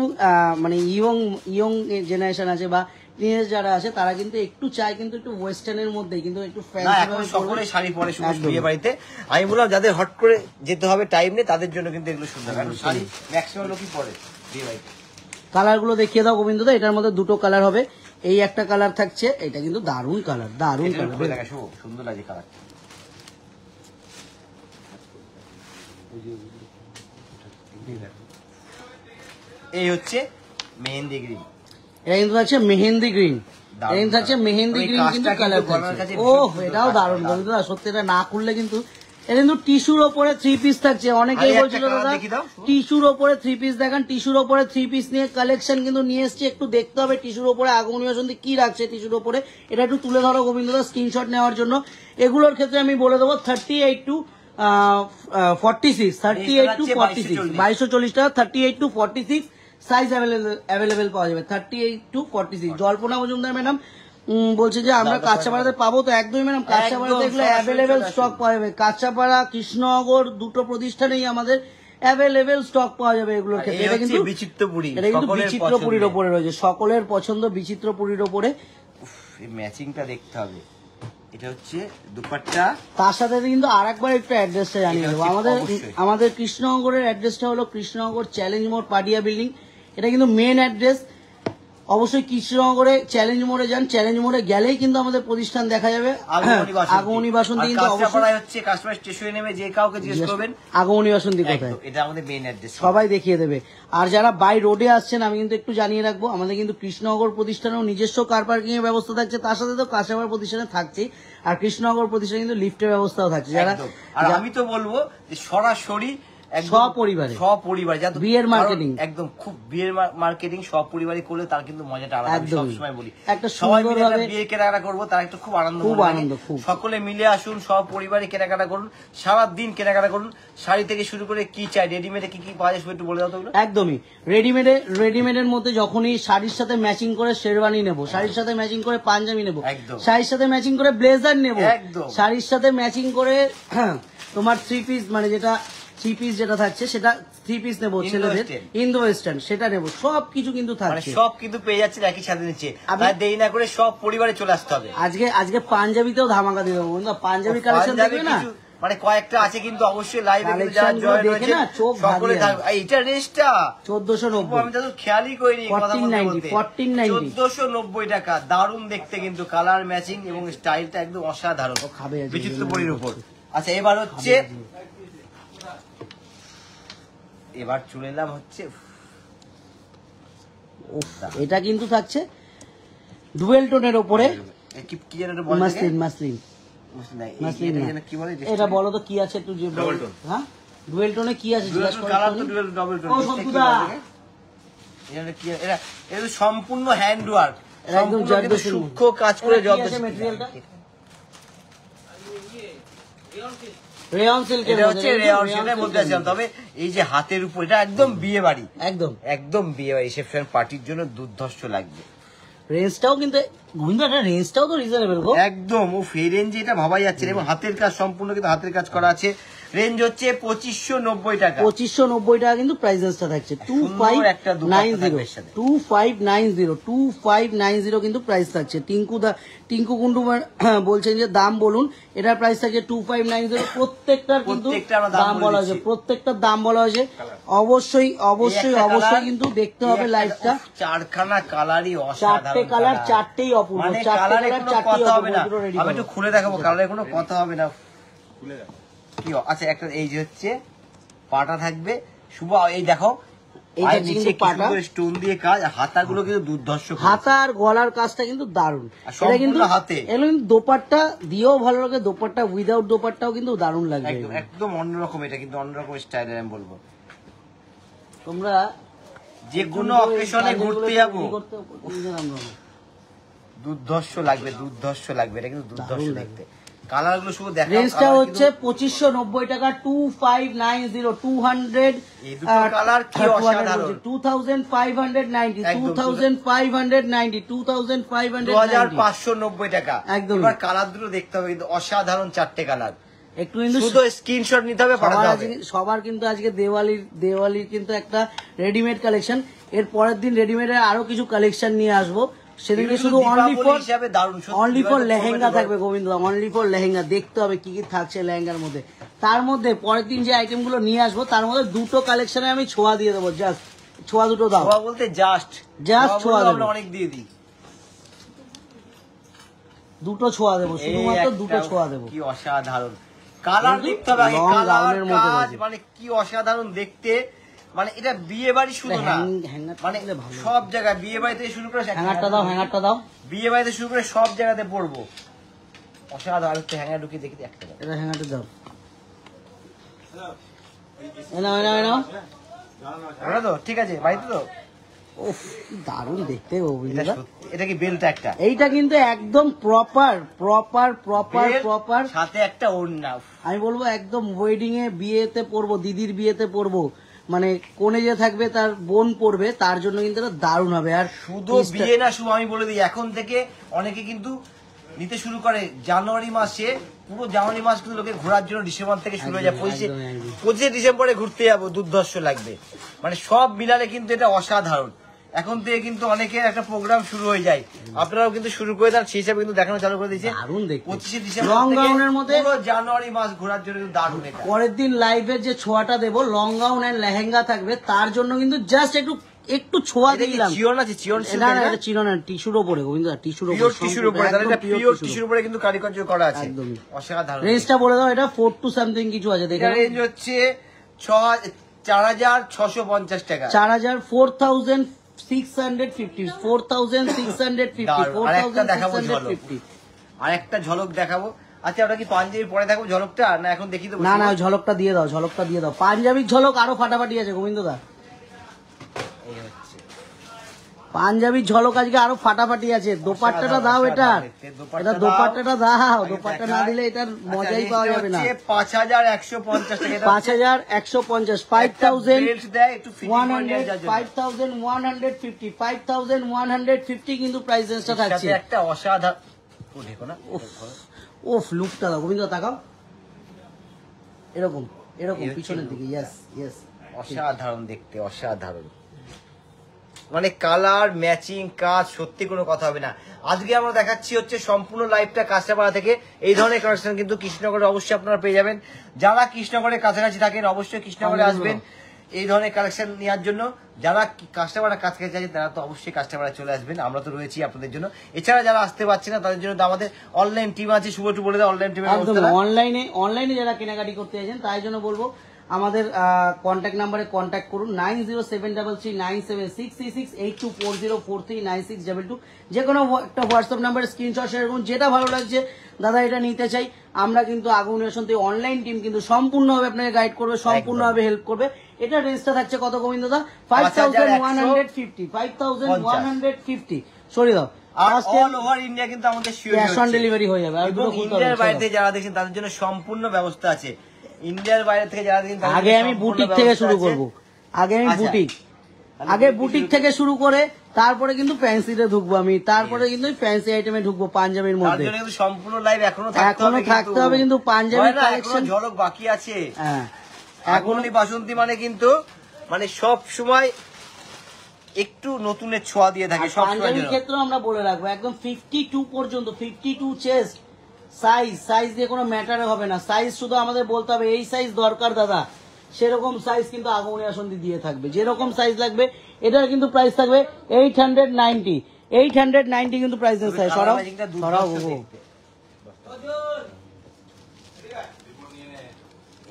মানে ইয়ং জেনারেশন আছে বা টিনেজ যারা আছে, তারা কিন্তু একটু চায় কিন্তু একটু ওয়েস্টার্নের মধ্যে কিন্তু একটু না, ফ্যান্সি এখন ভাবে সকলে পরবে। শাড়ি পরে শুধু একদম। বিয়ে বাড়িতে। আমি বললাম যাদের হট করে যেতে হবে, টাইম নেই, তাদের জন্য কিন্তু এগুলো সুন্দর, কারণ শাড়ি ম্যাক্সিমাম লোকই পরে বিয়ে বাড়িতে। কালার গুলো দেখিয়ে দাও গোবিন্দদা। এটার মধ্যে 2টো কালার হবে, এই একটা কালার থাকছে, এটা কিন্তু দারুণ কালার, দারুণ এটা খুলে কালার। দেখা শুভ সুন্দর লাগে কালারটা। এই হচ্ছে মেহেন্দি গ্রিন, এটা কিন্তু থাকছে মেহেন্দি গ্রিন, এটা কিন্তু থাকছে মেহেন্দি গ্রিন কিন্তু কালার থাকছে। ওহ, এটাও দারুণ গোবিন্দদা, সত্যি এটা না খুললে কিন্তু। এটা কিন্তু টিস্যুর ওপরে 3 পিস থাকছে। অনেকেই আরে, বলছিল একটা দাদা colour দেখিয়ে দাও। টিস্যুর ওপরে 3 পিস দেখান, টিস্যুর ওপরে 3 পিস নিয়ে কালেকশন কিন্তু নিয়ে এসছে। একটু দেখতে হবে টিস্যুর ওপরে আগমনী বসন্তি কি রাখছে টিস্যুর ওপরে, এটা একটু তুলে ধরো গোবিন্দদা স্ক্রিনশট নেওয়ার জন্য। এগুলোর ক্ষেত্রে আমি বলে দেবো 38 to 46, 38 to 46, 2240 টাকা, 38 to 46 সাইজ অ্যাভেলেবেল পাওয়া যাবে, 38 to 46। জল্পনা মজুমদার ম্যাডাম বলছে যে আমরা কাঁচাপাড়াতে পাবো, তো একদমই ম্যাডাম, কাঁচাপাড়াতে এগুলো অ্যাভেলেবেল স্টক পাওয়া যাবে। কাঁচাপাড়া, কৃষ্ণনগর, দুটো প্রতিষ্ঠানেই আমাদের অ্যাভেলেবেল স্টক পাওয়া যাবে এগুলোর ক্ষেত্রে। এটা কিন্তু বিচিত্রপুরি, এটা কিন্তু বিচিত্রপুরীর ওপরে রয়েছে, সকলের পছন্দ বিচিত্রপুরীর ওপরে। এই ম্যাচিংটা দেখতে হবে। এটা হচ্ছে দুপাট্টা, তার সাথে কিন্তু আরেকবার একটু অ্যাড্রেসটা জানিয়ে দেবো। আমাদের কৃষ্ণনগরের অ্যাড্রেসটা হলো কৃষ্ণনগর চ্যালেঞ্জ মোড়, পাডিয়া বিল্ডিং। এটা কিন্তু মেন অ্যাড্রেস। অবশ্যই কৃষ্ণনগরে চ্যালেঞ্জ মোড়ে যান, চ্যালেঞ্জ মোড়ে গেলেই কিন্তু আমাদের প্রতিষ্ঠান দেখা যাবে, আগমনী বাসন্তী। কিন্তু অবশ্যই হচ্ছে কাস্টমার স্টেশনে নেমে যে কাউকে জিজ্ঞেস করবেন আগমনী বাসন্তী কোথায়, এটা আমাদের মেইন অ্যাড্রেস, সবাই দেখিয়ে দেবে। আর যারা বাই রোডে আসছেন, আমি কিন্তু একটু জানিয়ে রাখবো, আমাদের কিন্তু কৃষ্ণনগর প্রতিষ্ঠানেও নিজস্ব কার পার্কিং এর ব্যবস্থা থাকছে, তার সাথে তো কাঁচাপাড়া প্রতিষ্ঠানে থাকছেই, আর কৃষ্ণনগর প্রতিষ্ঠানে কিন্তু লিফটের ব্যবস্থাও থাকছে। যারা, আর আমি তো বলবো যে সরাসরি সপরিবারে বিয়ের মার্কেটিং, একদম খুব বিয়ের মার্কেটিং সপরিবারে করলে তার কিন্তু মজাটা আলাদা। আমি সবসময় বলি একটা সবাই মিলে সুন্দরভাবে বিয়ে কেনাকাটা করবো, তার একটা খুব আনন্দ, সকলে মিলে আসুন, সব পরিবারে কেনাকাটা করুন, সারা দিন কেনাকাটা করুন। শাড়ি থেকে শুরু করে কি চাই, রেডিমেডে কি কি পাওয়া যায় একটু বলে দাও তো। একদমই রেডিমেডের মধ্যে যখনই শাড়ির সাথে ম্যাচিং করে শেরওয়ানি নেবো, শাড়ির সাথে ম্যাচিং করে পাঞ্জাবি নেবো, শাড়ির সাথে ম্যাচিং করে ব্লেজার নেবো, শাড়ির সাথে ম্যাচিং করে তোমার 3 পিস, মানে যেটা 3 পিস যেটা থাকছে সেটা 3 পিস নেবো, ছেলেদের ইন্দো ওয়েস্টার্ন সেটা নেবো, সবকিছু কিন্তু থাকছে, সব কিন্তু পেয়ে যাচ্ছেন একই সাথে নিচ্ছে। দেরি না করে সব পরিবারে চলে আসতে হবে। আজকে পাঞ্জাবিতেও ধামাকা দিয়ে দেবো বন্ধু, পাঞ্জাবি কালেকশন দেখবে না, মানে কয়েকটা আছে কিন্তু অবশ্যই লাইভে যারা জয়েন হয়েছে সকলে থাকবে। এইটা রেঞ্জটা 1490, আমি তো খেয়ালই করিনি, 1490 টাকা। দারুণ দেখতে কিন্তু, কালার ম্যাচিং এবং স্টাইলটা একদম অসাধারণ, বিচিত্রপুরীর উপর। আচ্ছা, এবার হচ্ছে এবার চলে এলাম হচ্ছে, এটা কিন্তু থাকছে ডুয়েল টোনের উপরে, মাসলিন মাসলিন, এটা বলো তো কি আছে একটু, যে হ্যাঁ ডুয়েল টোনে কি আছে ডুয়েল জিজ্ঞাসা টোন করো কালার তো। তো ডুয়েল ডবল টোন ও সন্তুদা, এটা কি এটা সম্পূর্ণ হ্যান্ড ওয়ার্ক, এটা একদম সম্পূর্ণ কিন্তু জর্দসির সূক্ষ্ম কাজ করে এটা কি আছে মেটেরিয়ালটা? রেয়ন সিল্কের এটা হচ্ছে রেয়ন, সেটাই বলতে চাইছিলাম। তবে এই যে হাতের উপর, এটা একদম বিয়ে বাড়ি, একদম একদম বিয়ে বাড়ি রিসেপশন পার্টির জন্য দুর্ধর্ষ লাগবে। রেঞ্জটাও কিন্তু গোবিন্দ, এটা রেঞ্জটাও তো রিজনেবল গো। একদম ও ফের রেঞ্জে এটা ভাবাই যাচ্ছে না, এবং হাতের কাজ সম্পূর্ণ কিন্তু হাতের কাজ করা আছে। রেঞ্জ হচ্ছে 2590 টাকা। 2590 টাকা কিন্তু প্রাইস রেঞ্জটা থাকছে। সুন্দর একটা দুপাট্টা থাকবে এর সাথে। 2590 কিন্তু প্রাইস থাকছে। টিঙ্কু কুন্ডু বলছেন যে দাম বলুন, এটার প্রাইস থাকছে 2590। প্রত্যেকটার কিন্তু প্রত্যেকটার আমরা দাম বলা হয়েছে, প্রত্যেকটার দাম বলা হয়েছে। অবশ্যই অবশ্যই এই একটা অবশ্যই colour, কিন্তু দেখতে হবে এই একটা লাইভটা। চারখানা কালারই চারটে অসাধারণ কালার, colour। চারটেই অপূর্ব, মানে চারটে কালারে কালার কোনো চারটেই কথা হবে অপূর্ব। না। দুটো ready আমি করো। একটু খুলে দেখাবো, কালারে কোনো কথা হবে না। কি আচ্ছা, একটা এই যে হচ্ছে পাটা থাকবে শুভ, এই দেখো এইটা পায়ের কিন্তু নিচে কি পাটা। সুন্দর স্টোন দিয়ে কাজ, হাতাগুলো কিন্তু দুর্ধর্ষ করেছে। হাতা আর গলার কাজটা কিন্তু দারুণ। আর সম্পূর্ণ এটা কিন্তু হাতে। এগুলো কিন্তু দোপাট্টা দিয়েও ভালো লাগে, দোপাট্টা উইদাউট দোপাট্টাও কিন্তু দারুণ লাগবে। একদম একদম অন্যরকম, এটা কিন্তু অন্যরকম স্টাইলের আমি বলবো। তোমরা যে কোনো কিন্তু এই অকেশনে কাজের ঘুরতে গুলো যাবো, তৈরি করতে নিজের আমরা না। দুর্ধর্ষ লাগবে, দুর্ধর্ষ লাগবে, এটা কিন্তু দুর্ধর্ষ দারুণ দেখতে। কালার গুলো শুধু দেখা, রেঞ্জটা হচ্ছে 2590 টাকা। 2590 200 এই দুটো কালার কি অসাধারণ। 2590 একদম, 2590 2590 2590 টাকা। একদমই। এবার কালার দুটো দেখতে হবে, কিন্তু অসাধারণ চারটে কালার। একটু কিন্তু শুধু স্ক্রিনশট নিতে হবে, পাঠাতে হবে। সবার কিন্তু আজকে দেওয়ালির কিন্তু একটা রেডিমেড কালেকশন। এর পরের দিন রেডিমেডের আরো কিছু কালেকশন নিয়ে আসবো। সেদিনকে এগুলো শুধু দীপাবলি অনলি ফর হিসাবে দারুণ, সত্যি অনলি ফর দীপাবলি লেহেঙ্গা পরবে থাকবে গোবিন্দ, অনলি ফর লেহেঙ্গা। দেখতে হবে কি কি থাকছে লেহেঙ্গার মধ্যে। তার মধ্যে পরের দিন যে আইটেম গুলো নিয়ে আসবো তার মধ্যে দুটো কালেকশনে আমি ছোঁয়া দিয়ে দেবো। জাস্ট ছোঁয়া দুটো দাও, ছোঁয়া বলতে জাস্ট ছোঁয়া দেবো। আমরা অনেক দিয়ে দিই। দুটো ছোঁয়া দেবো, শুধুমাত্র দুটো ছোঁয়া দেবো। কি অসাধারণ কালার দেখতে হবে আগে, Long কালার gown এর মধ্যে কাজ রয়েছে। মানে কি অসাধারণ দেখতে। মানে এটা বিয়ে বাড়ি শুধু এটা না, হ্যাঙ্গারটা মানে দিলে ভালো সব জায়গায় বিয়ে বাড়ি থেকে শুরু করে হ্যাঙ্গারটা দাও, হ্যাঙ্গারটা দাও, বিয়ে বাড়িতে শুরু করে সব জায়গাতে পড়বো। অসাধারণ। আর একটু হ্যাঙ্গার ঢুকিয়ে দেখি একটা দাও। এটা হ্যাঙ্গারটা দাও। এনাও ওটা তো ঠিক আছে, বাড়িতে তো। উফ, কি দারুণ দেখতে এটা গোবিন্দা। সত্যি, এটা কি বেলটা একটা এইটা কিন্তু একদম প্রপার বেল, সাথে একটা ওড়না। আমি বলবো একদম ওয়েডিং এ বিয়েতে পরবো, দিদির বিয়েতে পরবো, মানে কোণে যে থাকবে তার বোন পরবে, তার জন্য কিন্তু এটা দারুণ হবে। আর শুধু বিয়ে না, শুধু আমি বলে দিই, এখন থেকে অনেকে কিন্তু নিতে শুরু করে জানুয়ারি মাসে। পুরো জানুয়ারি মাস কিন্তু লোকে ঘোরার জন্য ডিসেম্বর থেকে শুরু হয়ে যায়। একদম, একদম। 25 ডিসেম্বরে ঘুরতে যাবো, দুর্ধর্ষ লাগবে। মানে সব মিলালে কিন্তু এটা অসাধারণ। এখন থেকে কিন্তু অনেকের একটা প্রোগ্রাম শুরু হয়ে যায়, আপনারাও কিন্তু শুরু করে দেন, সেই হিসাবে কিন্তু দেখানো চালু করে দিয়েছে। দারুণ দেখতে। 25 ডিসেম্বর লং থেকে গাউনের মধ্যে পুরো জানুয়ারি মাস ঘোরার জন্য কিন্তু দারুণ এটা। পরের দিন লাইভের যে ছোঁয়াটা দেবো, লং গাউন এন্ড লেহেঙ্গা থাকবে, তার জন্য কিন্তু জাস্ট একটু ছোঁয়া এটা কি দিলাম। চিয়ন আছে? চিয়ন silk না না, এটা? এটা চিনো না, টিস্যুর ওপরে গোবিন্দ, টিস্যুর পিওর ওপরে, টিস্যুর উপরে, তাহলে এটা পিওর টিস্যুর উপরে কিন্তু কারিগর করা আছে। একদমই। অসাধারণ। রেঞ্জটা বলে দাও। এটা 4 to সামথিং কিছু আছে, দেখে এটা রেঞ্জ হচ্ছে 4650 টাকা। 4650, 4650, দারুণ। আরেকটা দেখাবো ঝলক। 4650। আরেকটা ঝলক দেখাবো। আচ্ছা, ওটা কি পাঞ্জাবি পরে দেখাবো ঝলকটা, না এখন দেখি দেবো? না না, ওই ঝলকটা দিয়ে দাও, ঝলকটা দিয়ে দাও। পাঞ্জাবির ঝলক আরো ফাটাফাটি আছে গোবিন্দ দা। এই হচ্ছে পাঞ্জাবির ঝলক আজকে আরো ফাটাফাটি আছে। দোপাট্টাটা দাও, এটা এটা দোপাট্টাটা দাও। দোপাট্টা না দিলে এটার মজাই পাওয়া যাবে না। 5150 টাকা। 5150, 5000 বেল্ট দেয়, একটু ফিটিং করে নিয়ে যাওয়ার জন্য। 5150, 5150 কিন্তু প্রাইস রেঞ্জটা থাকছে। সাথে একটা অসাধারণ ও দেখো না, ওফ, লুকটা দাও গোবিন্দ, তাকাও এরকম এরকম এই হচ্ছে পিছনের দিকে। look ইয়েস ইয়েস, অসাধারণ দেখতে, অসাধারণ। মানে কালার ম্যাচিং কাজ, সত্যি কোনো কথা হবে না। আজকে আমরা দেখাচ্ছি হচ্ছে সম্পূর্ণ লাইভটা কাঁচরাপাড়া থেকে। এই ধরনের কালেকশন কিন্তু কৃষ্ণনগরে অবশ্যই আপনারা পেয়ে যাবেন। যারা কৃষ্ণনগরের কাছাকাছি থাকেন অবশ্যই কৃষ্ণনগরে আসবেন এই ধরনের কালেকশন নেওয়ার জন্য। যারা কাস্টমাররা কাছাকাছি আছে তারা তো অবশ্যই কাস্টমাররা চলে আসবেন, আমরা তো রয়েছি আপনাদের জন্য। এছাড়া যারা আসতে পারছে না তাদের জন্য তো আমাদের অনলাইন টিম আছে। শুভ একটু বলে দেয় অনলাইন টিমের একদম। ব্যবস্থাটা। অনলাইনে যারা কেনাকাটি করতে চাইছেন তাই জন্য বলবো আমাদের কন্ট্যাক্ট নাম্বারে কন্ট্যাক্ট করুন 90733396668240439622, যে কোনো একটা হোয়াটসঅ্যাপ নাম্বারে স্ক্রিনশট শেয়ার করুন যেটা ভালো লাগছে দাদা এটা নিতে চাই। আমরা কিন্তু আগুন আসন্তি অনলাইন টিম কিন্তু সম্পূর্ণভাবে আপনাকে গাইড করবে, সম্পূর্ণভাবে হেল্প করবে। এটা রেঞ্জটা থাকছে কত গোবিন্দ দা? 5150, 5150। সরি দাও, আর অল ওভার ইন্ডিয়া কিন্তু আমাদের ক্যাশ অন ডেলিভারি হয়ে যাবে। আর এবং ইন্ডিয়ার বাইরে থেকে যারা দেখছেন তাদের জন্য সম্পূর্ণ ব্যবস্থা আছে। ইন্ডিয়ার বাইরে থেকে যারা দেখছেন তাদের আগে জন্য আমি সম্পূর্ণ বুটিক থেকে ব্যবস্থা শুরু আছে। করব, আগে আমি আচ্ছা। বুটিক, তাহলে আগে বুটিক বুটিক থেকে শুরু করে তারপরে কিন্তু ফ্যান্সিতে ঢুকবো আমি, তারপরে কিন্তু ফ্যান্সি আইটেমে ঢুকবো পাঞ্জাবির তার মধ্যে। জন্য কিন্তু সম্পূর্ণ লাইভ এখনো থাকতে হবে কিন্তু পাঞ্জাবি এখনো কালেকশন। ঝলক বাকি আছে। হ্যাঁ, এখনই বাসন্তী মানে কিন্তু মানে সব সময় একটু নতুনের ছোঁয়া দিয়ে থাকে সব সময়। পাঞ্জাবির ক্ষেত্রে আমরা বলে রাখবো একদম 52 পর্যন্ত, 52 চেস্ট সাইজ দিয়ে কোনো ম্যাটার হবে না। সাইজ শুধু আমাদের বলতে হবে এই সাইজ দরকার দাদা, সেরকম সাইজ কিন্তু আগমনী আসন্তি দিয়ে থাকবে। যেরকম সাইজ লাগবে এটার কিন্তু প্রাইস থাকবে 890 কিন্তু প্রাইস থাকবে। সরাও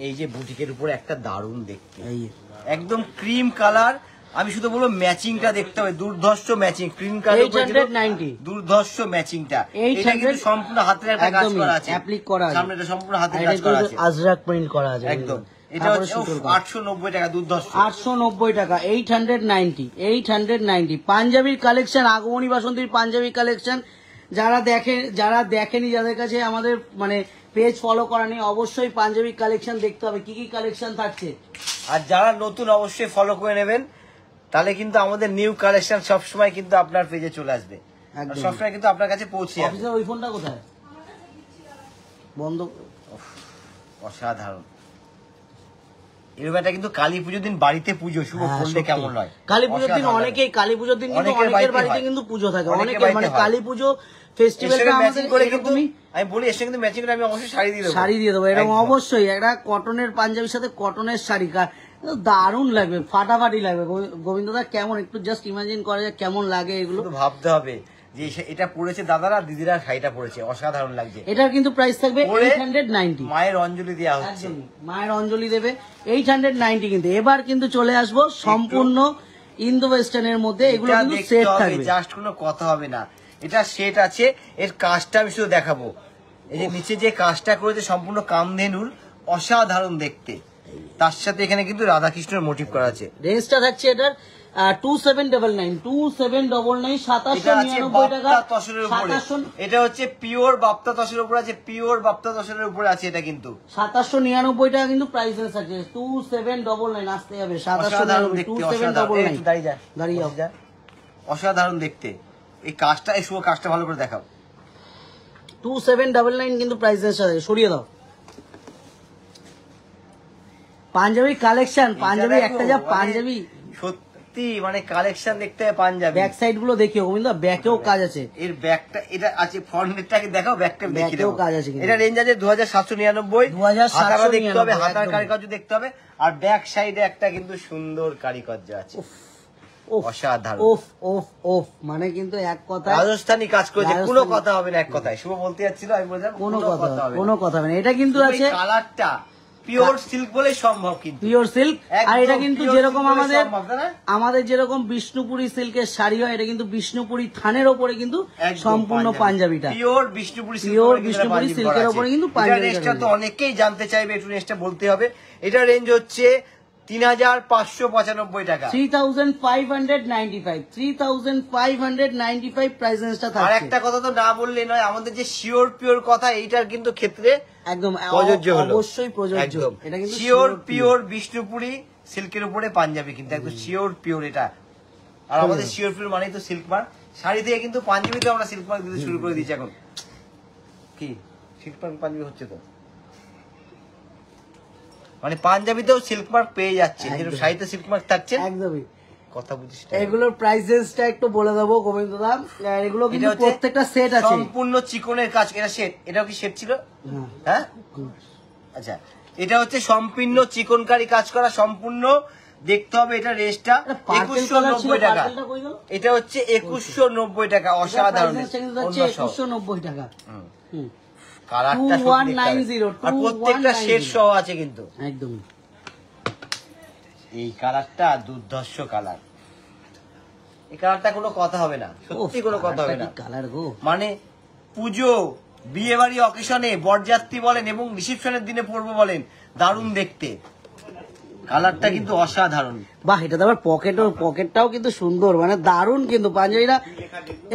এই যে বুটিকের উপরে একটা দারুণ দেখতে, এই একদম ক্রিম কালার। আমি শুধু বলবো ম্যাচিংটা দেখতে হবে, দুর্ধর্ষ ম্যাচিং। ক্রিম কালার 890 দুর্ধর্ষ ম্যাচিংটা। এটা কিন্তু সম্পূর্ণ হাতের একটা কাজ করা আছে, অ্যাপ্লিক করা আছে, সামনেটা সম্পূর্ণ হাতের কাজ করা আছে, আজরাক প্রিন্ট করা আছে একদম। এটা হচ্ছে 890 টাকা, দুর্ধর্ষ 890 টাকা, 890 পাঞ্জাবির কালেকশন, আগমনী বাসন্তীর পাঞ্জাবি কালেকশন। যারা দেখেনি, যাদের কাছে আমাদের মানে পেজ ফলো করা নেই, অবশ্যই পাঞ্জাবি কালেকশন দেখতে হবে কি কি কালেকশন থাকছে। আর যারা নতুন অবশ্যই ফলো করে নেবেন, তাহলে কিন্তু আমাদের নিউ কালেকশন সবসময় কিন্তু আপনার পেজে চলে আসবে, একদম। সবসময় কিন্তু আপনার কাছে পৌঁছে যাবে। অফিসের ওই ফোনটা কোথায় বন্ধ? অসাধারণ। এরকম একটা কিন্তু কালী পুজোর দিন বাড়িতে পুজো শুভ করলে কেমন হয়? কালী পুজোর দিন অনেকেই, কালী পুজোর দিন কিন্তু অনেকের বাড়িতে কিন্তু পুজো থাকে, অনেকের মানে কালী পুজো ফেস্টিভ্যালটা আমাদের এরকমই। আমি বলি এর সঙ্গে কিন্তু ম্যাচিং করে আমি অবশ্যই শাড়ি দিয়ে দেবো, এরকম অবশ্যই একটা কটনের পাঞ্জাবির সাথে কটনের শাড়ি দারুণ লাগবে, ফাটাফাটি লাগবে। গোবিন্দদা কেমন একটু জাস্ট ইমাজিন করা যায় কেমন লাগে এগুলো, ভাবতে হবে যে এটা পড়েছে দাদারা দিদিরা শাড়িটা পড়েছে, অসাধারণ লাগছে। এটার কিন্তু প্রাইস থাকবে 890। মায়ের অঞ্জলি দেওয়া হচ্ছে, মায়ের অঞ্জলি দেবে 890 কিন্তু। এবার কিন্তু চলে আসবো সম্পূর্ণ ইন্দো ওয়েস্টার্নের মধ্যে, এগুলো কিন্তু সেট থাকবে, জাস্ট কোনো কথা হবে না। এটা সেট আছে, এর কাজটা আমি শুধু দেখাবো। এই যে নিচে যে কাজটা করেছে সম্পূর্ণ কামধেনুর, অসাধারণ দেখতে। তার সাথে এখানে কিন্তু রাধাকৃষ্ণের মোটিভ করা আছে। রেঞ্জটা থাকছে এটার 2799 2799 টাকা। এটা হচ্ছে পিওর বাপ্তা তসের উপর আছে, পিওর বাপ্তা তসের উপরে আছে এটা কিন্তু 2799 টাকা কিন্তু প্রাইস আছে। 2799 আসতে হবে 2799 দাঁড়িয়ে যাও। অসাধারণ দেখতে এই কাজটা, এই শুভ কাজটা ভালো করে দেখাও। 2799 কিন্তু প্রাইস আছে। সরিয়ে দাও। পাঞ্জাবি কালেকশন, পাঞ্জাবি একটা যা পাঞ্জাবি সত্যি মানে কালেকশন দেখতে হবে পাঞ্জাবি। ব্যাক সাইড গুলো দেখিও কিন্তু ব্যাকেও কাজ আছে, এর ব্যাকটা এটা আছে, ফ্রন্টটাকে দেখাও, ব্যাকটা দেখিয়ে দাও। কাজ আছে, এটা রেঞ্জ আছে 2799। হাতাটা দেখতে হবে, হাতার কারিকার্য দেখতে হবে, আর ব্যাক সাইডে একটা কিন্তু সুন্দর কারিকার্য আছে, অসাধারণ। মানে কিন্তু এক কথা রাজস্থানী কাজ করেছে, কোনো কথা হবে না। এক কথায় শুভ বলতে যাচ্ছিল, আমি বললাম কোনো কথা হবে না। এটা কিন্তু আছে কালারটা পিওর সিল্ক বলে সম্ভব, কিন্তু পিওর সিল্ক। আর এটা কিন্তু যেরকম আমাদের যেরকম বিষ্ণুপুরি সিল্কের শাড়ি হয়, এটা কিন্তু বিষ্ণুপুরি থানের ওপরে কিন্তু সম্পূর্ণ পাঞ্জাবিটা পিওর বিষ্ণুপুরি সিল্কের ওপরে কিন্তু পাঞ্জাবিটা। তো অনেকেই জানতে চাইবে, একটু রেঞ্জটা বলতে হবে। এটা রেঞ্জ হচ্ছে 3595 টাকা, 3595 প্রাইস রেঞ্জটা থাকছে। আর একটা কথা তো না বললে নয়, আমাদের যে শিওর পিওর কথা এইটার কিন্তু ক্ষেত্রে একদম প্রযোজ্য হলো, অবশ্যই প্রযোজ্য। এটা কিন্তু শিওর পিওর বিষ্ণুপুরি সিল্কের উপরে পাঞ্জাবি, কিন্তু একদম শিওর পিওর এটা। আর আমাদের শিওর পিওর মানেই তো সিল্ক মার্ক। শাড়ি থেকে কিন্তু পাঞ্জাবিতে আমরা সিল্ক মার্ক দিতে শুরু করে দিয়েছি এখন। কি সিল্ক মার্ক পাঞ্জাবি হচ্ছে তো, মানে পাঞ্জাবিতেও সিল্ক মার্ক পেয়ে যাচ্ছে, যেরকম শাড়িতে সিল্ক মার্ক থাকছে। একদমই কথা বুঝিস। এগুলোর প্রাইসেসটা একটু বলে দেবো গোবিন্দদা। এগুলো কিন্তু প্রত্যেকটা সেট আছে, সম্পূর্ণ চিকনের কাজ। এটা সেট, এটাও কি সেট ছিল? হ্যাঁ, আচ্ছা। এটা হচ্ছে সম্পূর্ণ চিকনকারি কাজ করা, সম্পূর্ণ দেখতে হবে। এটা রেঞ্জটা 2190 টাকা, এটা হচ্ছে 2190 টাকা, অসাধারণ। 2190 টাকা কালারটা 2190, আর প্রত্যেকটা সেট সহ আছে কিন্তু, একদমই এই কালারটা দুর্ধর্ষ কালার, এই কালারটা কোনো কথা হবে না, সত্যি কোনো কথা হবে না। কালার গো, মানে পুজো, বিয়ে বাড়ি, অকেশনে, বরযাত্রী বলেন এবং রিসেপশনের দিনে পরবো বলেন, দারুণ দেখতে। কালারটা কিন্তু অসাধারণ। বাহ, এটা তো আবার পকেটটাও কিন্তু সুন্দর, মানে দারুণ কিন্তু পাঞ্জাবিরা।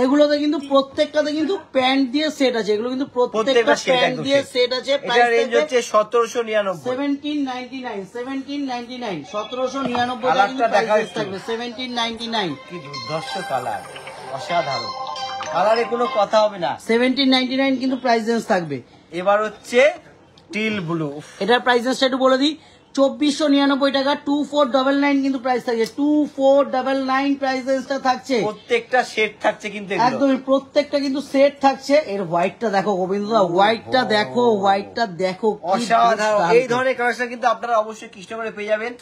এগুলোতে কিন্তু প্রত্যেকটাতে কিন্তু প্যান্ট দিয়ে সেট আছে, এগুলো কিন্তু প্রত্যেকটা প্যান্ট দিয়ে সেট আছে। এটা রেঞ্জ হচ্ছে 1799। 1799 1799 কালারটা দেখা থাকবে 1799। কি দুর্ধর্ষ কালার, অসাধারণ কালারে কোনো কথা হবে না। 1799 কিন্তু প্রাইস রেঞ্জ থাকবে। এবার হচ্ছে টিল ব্লু, এটার প্রাইস রেঞ্জটা একটু বলে দিই, 2499 টাকা। 2499 কিন্তু প্রাইস থাকছে, 2499 প্রাইস রেঞ্জটা থাকছে। প্রত্যেকটা সেট থাকছে কিন্তু এগুলো। একদমই প্রত্যেকটা কিন্তু সেট থাকছে। এর হোয়াইটটা দেখো গোবিন্দদা, হোয়াইটটা দেখো, হোয়াইটটা দেখো, কি অসাধারণ। দারুণ। এই ধরনের কালেকশন কিন্তু আপনারা অবশ্যই কৃষ্ণনগরে পেয়ে যাবেন।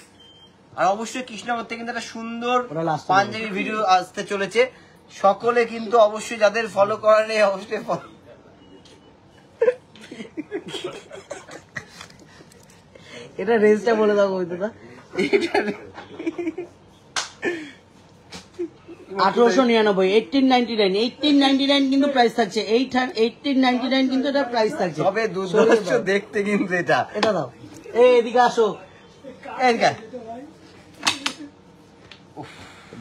আর অবশ্যই কৃষ্ণনগর থেকে কিন্তু একটা সুন্দর ওটা last এ পাঞ্জাবি ভিডিও আসতে চলেছে। সকলে কিন্তু অবশ্যই যাদের ফলো করেন অবশ্যই এটা রেঞ্জটা বলে দাও গোবিন্দদা। 1899, 1899 কিন্তু প্রাইস থাকছে। 1899 কিন্তু এটা প্রাইস থাকছে। তবে দুর্ধর্ষ দেখতে কিন্তু এটা। এটা দাও, এই এদিকে আসো। এদিকে।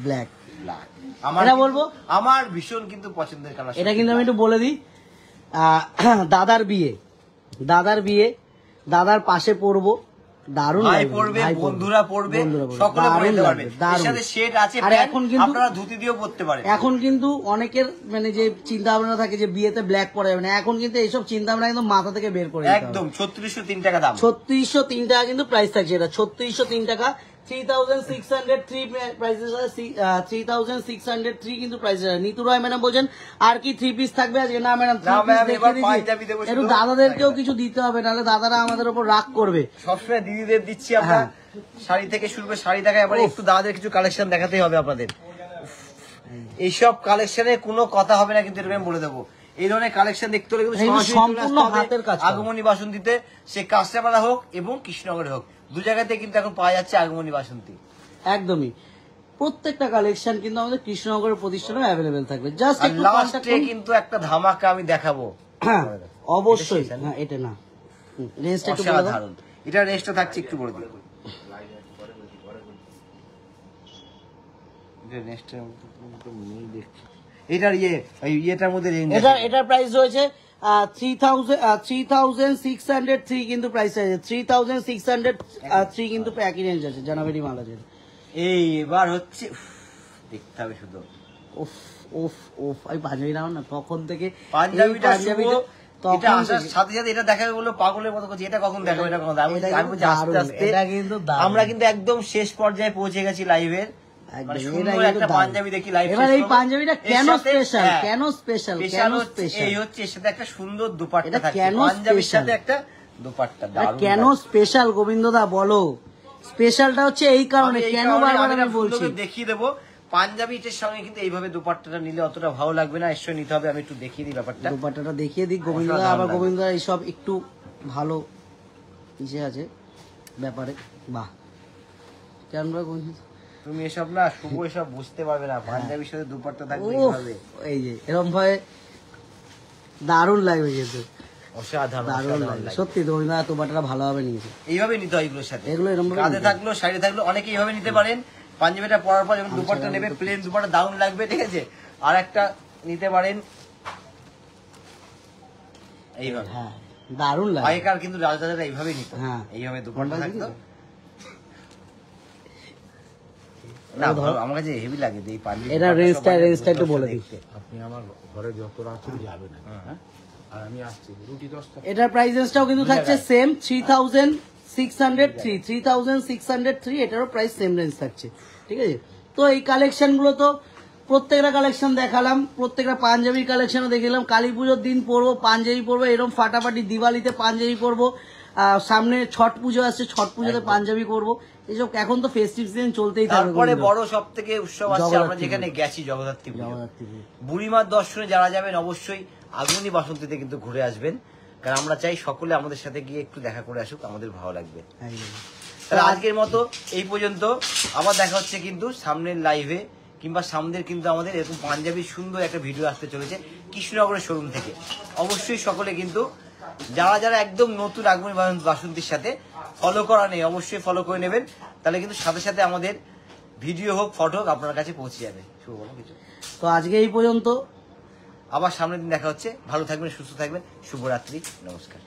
ব্ল্যাক, আমার এটা বলবো, আমার ভীষণ কিন্তু পছন্দের কালার। এটা কিন্তু আমি একটু বলে দিই, দাদার বিয়ে, দাদার পাশে পরবো, দারুণ ভাই লাগবে, পড়বে, ভাই বন্ধুরা পড়বে, সকলে দারুণ পড়তে পারবে। লাগবে, এর দারুণ। সাথে সেট আছে, আর প্যান্ট, এখন কিন্তু আপনারা ধুতি দিয়েও পড়তে পারেন। এখন কিন্তু অনেকের মানে যে চিন্তা ভাবনা থাকে যে বিয়েতে ব্ল্যাক পরা যাবে না, এখন কিন্তু এইসব চিন্তা ভাবনা কিন্তু মাথা থেকে বের করে দিতে হবে। একদম 3603 টাকা দাম। 3603 টাকা কিন্তু প্রাইস থাকছে। এটা 3603 টাকা। 3603 প্রাইসেস আছে, 3603 কিন্তু প্রাইস আছে। নিতু রয় ম্যাডাম বলছেন আর কি 3 পিস থাকবে আজকে? না ম্যাডাম, 3 পিস এবার দেখিয়ে পাঞ্জাবি দেবো দিচ্ছি, একটু শুধু। দাদাদেরকেও কিছু দিতে হবে, নাহলে দাদারা আমাদের উপর রাগ করবে। সবসময় দিদিদের দিচ্ছি আমরা, হ্যাঁ। শাড়ি থেকে শুরু করে শাড়ি দেখায়, এবার একটু দাদাদের কিছু কালেকশন দেখাতেই হবে আপনাদের। এইসব কালেকশনে কোনো কথা হবে না কিন্তু, এরকম বলে দেবো। এই ধরনের কালেকশন দেখতে হলে কিন্তু এগুলো সরাসরি চলে সম্পূর্ণ আসতে হবে হাতের কাজ করা। আগমনী বাসন্তীতে, সে কাঁচরাপাড়া হোক এবং কৃষ্ণনগরে হোক, দু জায়গাতে কিন্তু এখন পাওয়া যাচ্ছে আগমনী বাসন্তী। একদমই প্রত্যেকটা কালেকশন কিন্তু আমাদের কৃষ্ণনগরের প্রতিষ্ঠানে অ্যাভেলেবেল থাকবে। জাস্ট আর একটু লাস্টে কিন্তু একটা ধামাকা আমি দেখাবো। হ্যাঁ, অবশ্যই। হ্যাঁ, এটা না, রেঞ্জটা একটু বলে দাও। অসাধারণ। এটা রেঞ্জটা থাকছে একটু বলে দিই। এটার ইয়েটার মধ্যে রেঞ্জ এটার প্রাইস রয়েছে 3603 কিন্তু প্রাইস আছে। 3603 কিন্তু একই রেঞ্জ আছে। জানুয়ারি মাল আছে। এই এবার হচ্ছে দেখতে হবে শুধু। উফ উফ উফ, আমি পাঞ্জাবি নাও না তখন থেকে, পাঞ্জাবিটা তখন এটা আসার থেকে। সাথে সাথে এটা দেখাবে বলে পাগলের মতো করছে, এটা কখন দেখাবে, এটা কখন দেখাবে। এটা আমি বলছি কিন্তু আস্তে আস্তে। এটা কিন্তু দারুণ। আমরা কিন্তু একদম শেষ পর্যায়ে পৌঁছে গেছি লাইভের। মানে একদম, সুন্দর এটা কিন্তু একটা দারুণ। পাঞ্জাবি দেখি লাইভ। এবার এই পাঞ্জাবিটা কেন স্পেশাল, কেন স্পেশাল, কেন স্পেশাল? এই হচ্ছে এর সাথে একটা সুন্দর দুপাট্টা এটা থাকে, কেন পাঞ্জাবির special? সাথে একটা দুপাট্টা। এটা দারুণ কেন লাগে। স্পেশাল গোবিন্দদা বলো? স্পেশালটা হচ্ছে এই কারণে, আমি এই কেন কারণে বারবার আমি আমি বলছি। সুন্দর করে দেখিয়ে দেবো। পাঞ্জাবিটার সঙ্গে কিন্তু এইভাবে দুপাট্টাটা নিলে অতটা ভালো লাগবে না, এসে নিতে হবে। আমি একটু দেখিয়ে দিই ব্যাপারটা। দুপাট্টাটা দেখিয়ে দিই গোবিন্দদা। অসাধারণ আবার লাগে। গোবিন্দদা এইসব একটু ভালো ইসে আছে ব্যাপারে। বাহ, কেন রে গোবিন্দদা? তুমি এসব না শুভ এসব বুঝতে পারবে না, পাঞ্জাবির সাথে দুপাট্টা থাকবে উফ, এইভাবে। এই যে এরকম ভাবে দারুণ লাগবে কিন্তু, অসাধারণ দারুণ অসাধারণ লাগবে লাগে। সত্যি। গোবিন্দদা দুপাট্টাটা ভালোভাবে নিয়েছে। এইভাবে নিতে হয় এগুলোর সাথে, এগুলো এরকম ভাবে কাঁধে নিতে হয়। থাকলো, শাড়ি থাকলো, অনেকে এইভাবে নিতে পারেন। পাঞ্জাবিটা পরার পর যখন দুপাট্টা নেবে, প্লেন দুপাট্টা দারুণ লাগবে, ঠিক আছে। আর একটা নিতে পারেন এইভাবে। হ্যাঁ, দারুণ লাগে। আগেকার কিন্তু রাজদাদারা এইভাবেই নিত, হ্যাঁ। এইভাবে দুপাট্টা কোনটা থাকতো। দেখি? না ভালো, আমার কাছে হেভি লাগে যে এই পাঞ্জাবি। এটা রেঞ্জটা একটু বলে দিই। আপনি আমার ঘরে যত রাত্রি যাবেন, হ্যাঁ, আর আমি আসছি রুটি 10টা। এটার প্রাইস রেঞ্জটাও কিন্তু থাকছে সেম 3603, 3603। এটারও প্রাইস সেম রেঞ্জ থাকছে, ঠিক আছে। তো এই কালেকশন গুলো তো প্রত্যেকটা কালেকশন দেখালাম, প্রত্যেকটা পাঞ্জাবির কালেকশনও দেখালাম। কালী পুজোর দিন পরবো পাঞ্জাবি পরবো, এরকম ফাটাফাটি। দিওয়ালিতে পাঞ্জাবি পরবো, সামনে ছট পুজো আসছে, ছট পুজোতে পাঞ্জাবি করবো। এইসব এখন তো ফেস্টিভ সিজন চলতেই থাকবে। তারপরে গোবিন্দ। বড় সব থেকে উৎসব আছে আমরা জগদ্ধাত্রী যেখানে গেছি, জগদ্ধাত্রী পুজো। জগদ্ধাত্রী পুজো। বুড়িমার দর্শনে যারা যাবেন অবশ্যই আগমনী বাসন্তীতে কিন্তু ঘুরে আসবেন, কারণ আমরা চাই সকলে আমাদের সাথে গিয়ে একটু দেখা করে আসুক, আমাদের ভালো লাগবে। একদম। তাহলে আজকের মতো এই পর্যন্ত, আবার দেখা হচ্ছে কিন্তু সামনের লাইভে, কিংবা সামনের কিন্তু আমাদের এরকম পাঞ্জাবি সুন্দর একটা ভিডিও আসতে চলেছে কৃষ্ণনগরের শোরুম থেকে। অবশ্যই সকলে কিন্তু যারা যারা একদম নতুন আগমনী বাসন্তীর সাথে ফলো করা নেই, অবশ্যই ফলো করে নেবেন, তাহলে কিন্তু সাথে সাথে আমাদের ভিডিও হোক ফটো হোক আপনার কাছে পৌঁছে যাবে। শুভ বলো কিছু। তো আজকে এই পর্যন্ত, আবার সামনের দিন দেখা হচ্ছে। ভালো থাকবেন, সুস্থ থাকবেন, শুভরাত্রি, নমস্কার।